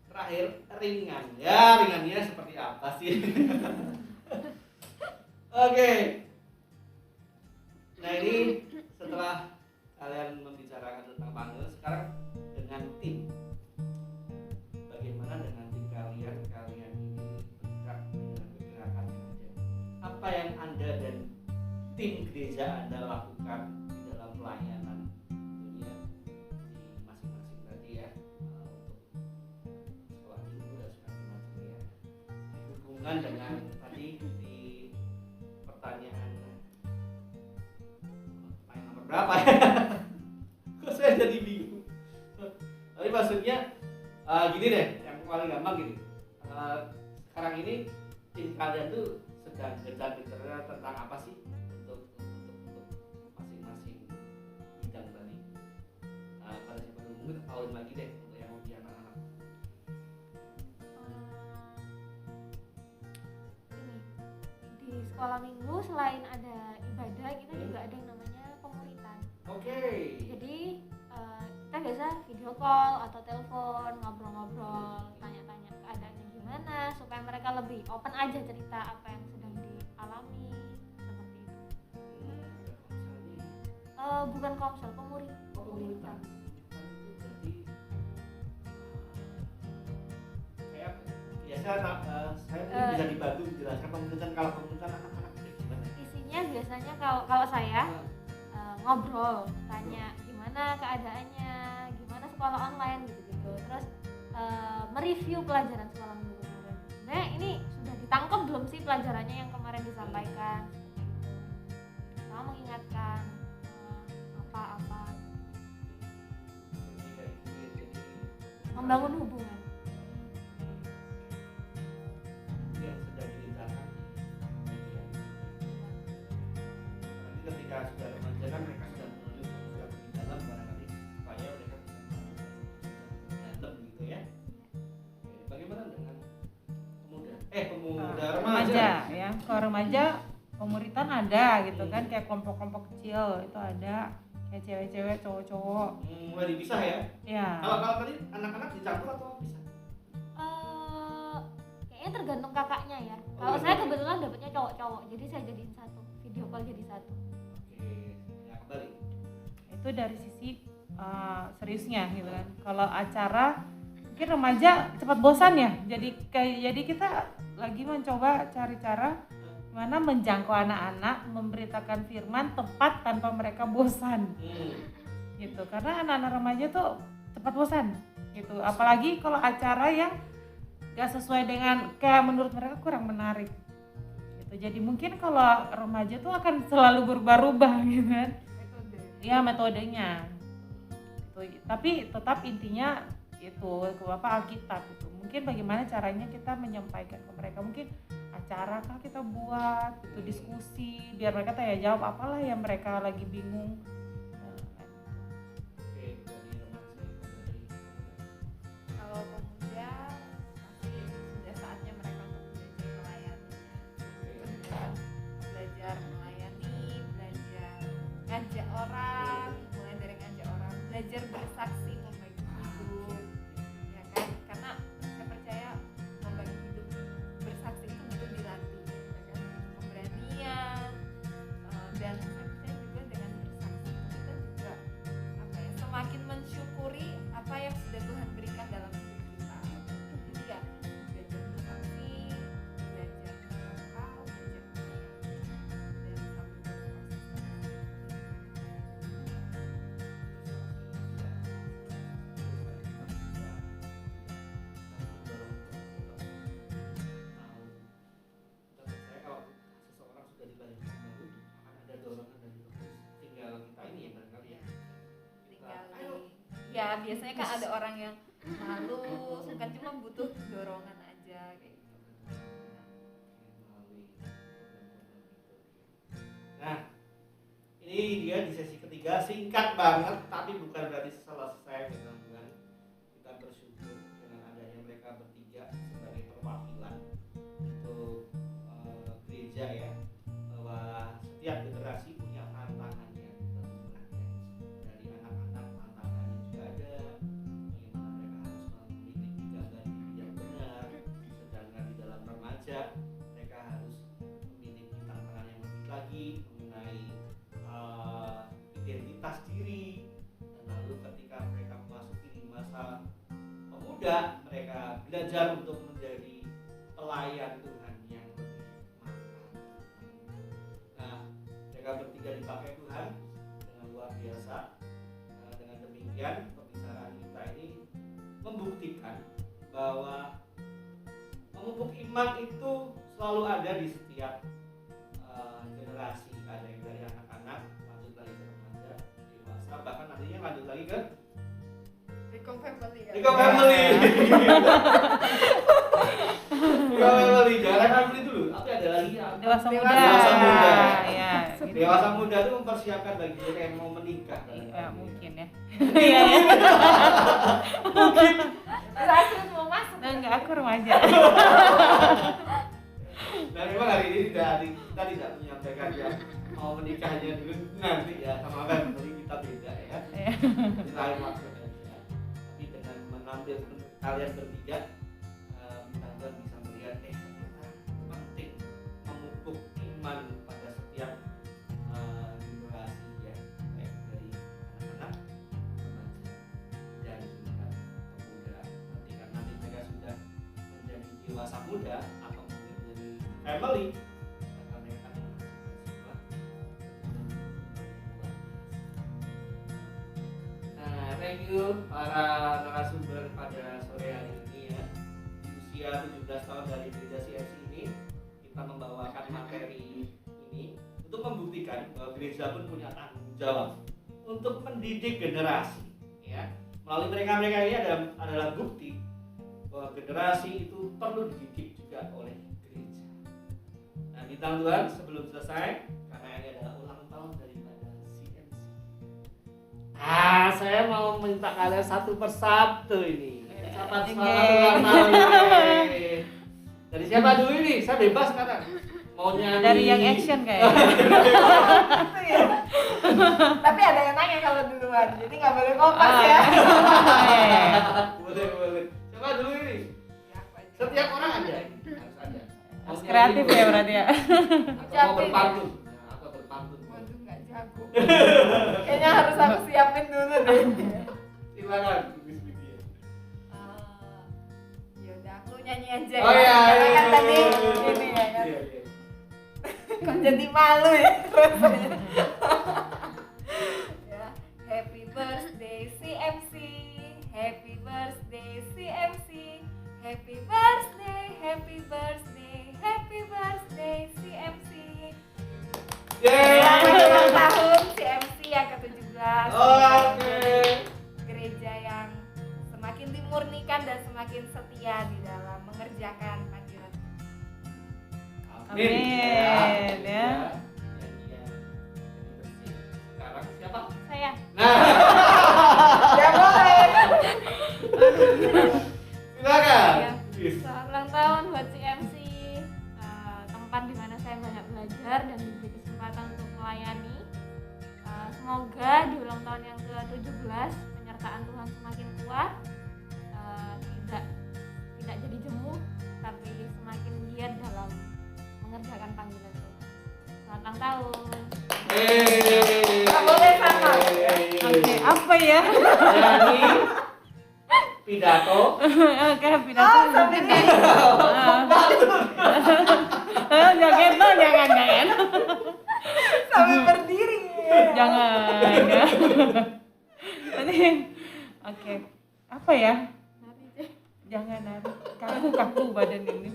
terakhir, ringan. Ya, ringannya seperti apa sih? Oke. Nah ini setelah kalian membicarakan tentang panggil, sekarang dengan tim. Bagaimana dengan tim kalian? Kalian ini bergerak dengan pergerakan yang ada. Apa yang Anda dan tim gereja Anda lakukan di dalam pelayanan dunia di masing-masing tadi ya, untuk sekolah minggu dan sebagainya ya. Hubungan dengan tadi di pertanyaan nomor berapa ya? Kok saya jadi bingung. Tapi maksudnya gini deh, yang paling gampang gini. Sekarang ini tim kalian tuh sedang gencar-gencarnya tentang apa sih untuk masing-masing bidang tadi. Pada siapa dulu mungkin Paulin lagi deh untuk yang lebih anak-anak.
Ini di sekolah minggu selain ada ibadah kita juga ada yang namanya pemuritan.
Oke.
Jadi kita biasa video call atau telepon, ngobrol-ngobrol, tanya-tanya keadaannya gimana supaya mereka lebih open aja cerita apa yang sedang dialami seperti itu. Bukan komsel, pemuritan.
Kayak biasa saya mungkin bisa dibantu menjelaskan pemuritan. Kalau pemuritan anak-anak itu gimana?
Isinya biasanya kalau saya ngobrol, tanya gimana keadaannya, gimana sekolah online gitu-gitu. Terus mereview pelajaran sekolah minggu kemarin. Sebenarnya ini sudah ditangkap belum sih pelajarannya yang kemarin disampaikan seperti itu. Sama mengingatkan apa-apa, membangun hubungan.
yang sedang diincarkan. Nanti ketika sudah remaja kan mereka sudah menuju sudah lebih dalam barangkali supaya mereka bisa dalam gitu ya. Oke, bagaimana dengan pemuda
remaja ya. Kalau remaja pemuritan ada gitu kan, kayak kelompok-kelompok kecil itu ada, kayak cewek-cewek, cowok-cowok.
Mulai dipisah ya.
Ya.
Kalau tadi anak-anak dicampur atau bisa?
Kayaknya tergantung kakaknya ya. Kalau
Oh,
saya
iya.
kebetulan dapetnya cowok-cowok, jadi saya jadiin satu, video call jadi satu.
Oke, ya kembali.
Itu dari sisi seriusnya gitu kan. Kalau acara mungkin remaja cepat bosan ya. Jadi kita lagi mencoba cari cara gimana menjangkau anak-anak, memberitakan firman tepat tanpa mereka bosan. Gitu. Karena anak-anak remaja tuh cepat bosan gitu. Apalagi kalau acara yang gak sesuai dengan kayak menurut mereka kurang menarik. Gitu. Jadi mungkin kalau remaja tuh akan selalu berubah-ubah gitu kan. Ya metodenya itu, tapi tetap intinya itu Alkitab itu. Mungkin bagaimana caranya kita menyampaikan ke mereka, mungkin acara kah kita buat itu, diskusi biar mereka tanya jawab apalah yang mereka lagi bingung.
Oke, dari remaja dari
Kalau pemuda pasti sudah saatnya mereka untuk belajar melayani. Belajar melayani, belajar ngajak orang, mulai dari ngajak orang, belajar bersaksi membagi hidup, ya kan? Karena saya percaya membagi hidup bersaksi itu butuh dilatih, ya kan? Keberanian, dan saya percaya juga dengan bersaksi kita juga semakin mensyukuri apa yang sudah Tuhan berikan dalam hidup kita. Jadi ya belajar bersaksi, belajar berakal, belajar melayani, dan sambil berproses.
Saya kalau seseorang sudah dilahirkan baru akan ada dorongan dari Roh Kudus. Tinggal kita ini ya barangkali ya.
Tinggal ya biasanya kan ada orang yang malu, bukan cuma butuh dorongan aja kayak gitu.
Nah, ini dia di sesi ketiga, singkat banget tapi bukan berarti selesai teman-teman. Kita bersyukur dengan adanya mereka bertiga sebagai perwakilan untuk gereja ya, bahwa setiap generasi punya tantangannya teman-teman. Dari anak-anak tantangannya juga ada, bagaimana mereka harus memiliki gambar diri yang benar, sedangkan di dalam remaja mereka harus memiliki tantangan yang lebih lagi mengenai identitas diri. Dan lalu ketika mereka memasuki masa pemuda, mereka belajar untuk menjadi pelayan Tuhan yang lebih mantap. Nah, mereka bertiga dipakai Tuhan dengan luar biasa. Dengan demikian pembicaraan kita ini membuktikan bahwa memupuk iman itu selalu ada di setiap generasi. Ada yang dari anak-anak, lanjut lagi ke remaja, dewasa, bahkan nantinya lanjut lagi ke
Rico Family ya.
Rico Family. Rico Family, jangan family dulu. Tapi ada lagi ya.
Dewasa muda.
Dewasa muda.
Ya, gitu.
Dewasa muda itu mempersiapkan bagi mereka yang mau menikah.
Ya, mungkin ya. Iya ya.
Langsung mau masuk.
Enggak, aku remaja.
Dan memang hari ini kita tidak menyampaikan yang mau menikahnya dulu nanti ya, sama kan kita beda ya. Ini lain maksud aja. Tapi dengan mengambil kalian bertiga, teman-teman bisa melihat ternyata penting memupuk iman pada setiap generasi ya, baik dari anak-anak, remaja, dan juga pemuda. Ketika nanti mereka sudah menjadi dewasa muda atau mungkin menjadi family, maka mereka akan menghasilkan sebuah. Nah, thank you para narasumber pada sore hari ini ya. Di usia 17 tahun dari gereja CFC ini, kita membahas gereja pun punya tanggung jawab untuk mendidik generasi, ya. Melalui mereka-mereka ini adalah bukti bahwa generasi itu perlu dididik juga oleh gereja. Nah, bintang Tuhan, sebelum selesai, karena ini adalah ulang tahun daripada CMC. Saya mau minta kalian satu persatu ini. Selamat ulang tahun. Dari siapa dulu ini? Saya bebas sekarang. Mau nyanyi.
Dari yang action kayaknya.
Gitu ya. Tapi ada yang nanya kalau duluan, jadi nggak boleh kompas ya.
Boleh. Siapa dulu ini? Setiap orang ada. Harus ada.
Harus kreatif ya berarti ya.
Atau mau berpantun. Atau berpantun.
Waduh, nggak jago. Kayaknya harus aku siapin dulu deh.
Silakan, Miss Lydia.
Ya udah, aku nyanyi aja.
Oh iya.
Karena kan tadi ini ya kan.
Iya.
Kok jadi malu ya rasanya. Ya, happy birthday CMC, happy birthday CMC, happy birthday, happy birthday, happy birthday CMC. Selamat ulang tahun CMC yang ke-17.
Oke.
Gereja yang semakin dimurnikan dan semakin setia di dalam mengerjakan panggilan.
Amin, ya.
Sekarang siapa?
Saya.
Nah,
Ya boleh.
silakan.
Ya. Selamat ulang tahun buat CMC, tempat di mana saya banyak belajar dan diberi kesempatan untuk melayani. Semoga di ulang tahun yang ke-17 penyertaan Tuhan semakin kuat, tidak jadi jemu, tapi semakin giat dalam mengerjakan panggilan Tuhan. Selamat ulang tahun.
Nggak boleh sama.
Oke, apa ya?
Nyanyi pidato.
Oke, pidato.
Sampai kayak
Jangan.
sampai berdiri.
Jangan. Ya. Oke. Apa ya? Jangan nari. Kaku badan ini.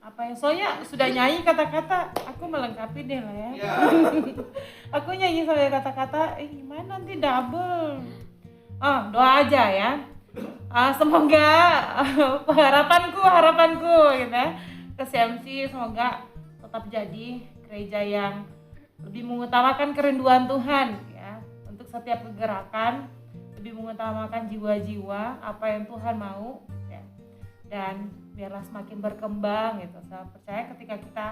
Apa ya? Soalnya sudah nyanyi kata-kata, aku melengkapi deh lah ya.
Ya.
Aku nyanyi sampai kata-kata, gimana nanti double. Doa aja ya. Semoga harapanku gitu ya, ke CMC semoga tetap jadi gereja yang lebih mengutamakan kerinduan Tuhan ya, untuk setiap kegerakan lebih mengutamakan jiwa-jiwa apa yang Tuhan mau ya. Dan biarlah semakin berkembang gitu. Saya percaya ketika kita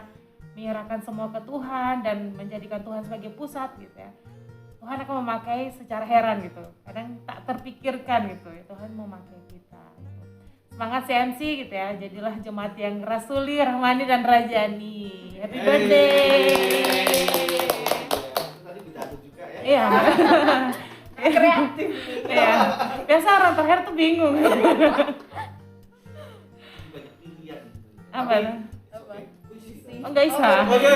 menyerahkan semua ke Tuhan dan menjadikan Tuhan sebagai pusat gitu ya, Tuhan akan memakai secara heran gitu. Kadang tak terpikirkan gitu ya, Tuhan mau memakai kita gitu. Semangat CMC gitu ya, jadilah jemaat yang rasuli, rahmani dan rajani. Happy birthday.
Tadi pidato juga ya.
Iya.
Kreatif.
Iya. Biasa orang terakhir tuh bingung.
Banyak pilihan.
Apa?
Apa?
Oh, enggak bisa.
Oke.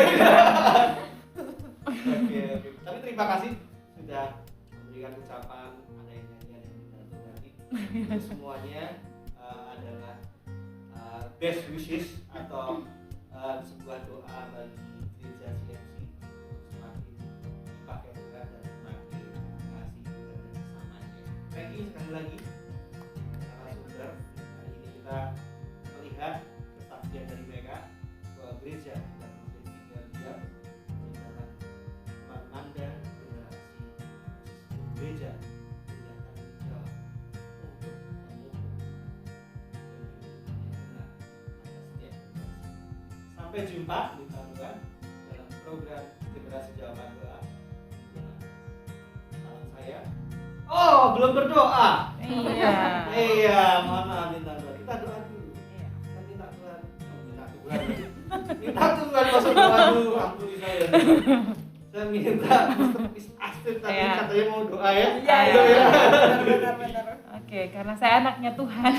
Tapi terima kasih sudah memberikan ucapan, ada yang nyanyi, ada yang pidato tadi. Itu semuanya adalah best wishes atau sebuah doa bagi gereja CMC semakin dipakai Tuhan dan semakin kasih Tuhan dan sesamanya. Thank you sekali lagi narasumber. Hari ini kita melihat kesaksian dari mereka bahwa gereja tidak boleh tinggal diam di dalam menanda generasi gereja punya tanggung jawab untuk memupuk dan hidup yang benar atas setiap generasi. Sampai jumpa di tahun depan dalam program Generasi Jawaban Doa. Salam saya. Oh, belum berdoa.
Iya.
Iya, mohon maaf minta doa. Kita doa dulu.
Iya.
Kita minta Tuhan. Minta Tuhan masuk doa dulu. Ampuni saya. Saya minta Miss Astrid tadi
Iya.
katanya mau doa ya.
Iya,
Ayo
iya.
ya.
Benar.
Oke, karena saya anaknya Tuhan.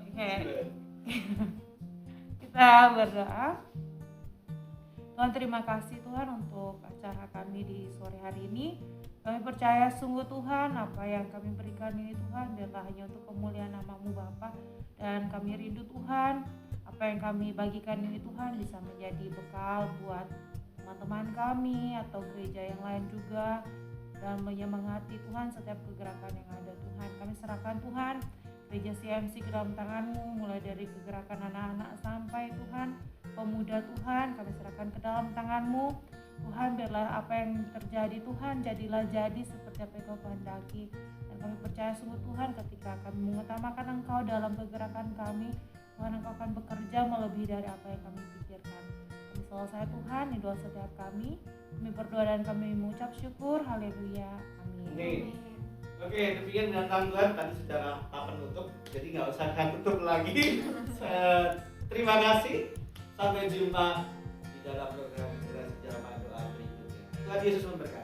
Oke. Kita berdoa. Tuhan, terima kasih Tuhan untuk acara kami di sore hari ini. Kami percaya sungguh Tuhan, apa yang kami berikan ini Tuhan biarlah hanya untuk kemuliaan nama-Mu Bapa, dan kami rindu Tuhan apa yang kami bagikan ini Tuhan bisa menjadi bekal buat teman-teman kami atau gereja yang lain juga, dan menyemangati Tuhan setiap kegerakan yang ada Tuhan. Kami serahkan Tuhan gereja CMC ke dalam tangan-Mu, mulai dari kegerakan anak-anak sampai Tuhan pemuda Tuhan, kami serahkan ke dalam tangan-Mu Tuhan. Biarlah apa yang terjadi Tuhan jadilah jadi seperti apa yang Kau kehendaki, dan kami percaya sungguh Tuhan ketika kami mengutamakan Engkau dalam kegerakan kami, Tuhan Engkau akan bekerja melebihi dari apa yang kami pikirkan. Kami selesai Tuhan di doa setiap kami berdoa dan kami mengucap syukur. Haleluya, amin.
Amin. Oke, demikian dengan Tuhan tadi secara penutup, jadi nggak usah tutup lagi. Terima kasih, sampai jumpa di dalam program Inspirasi Doa berikutnya. Tuhan Yesus memberkati.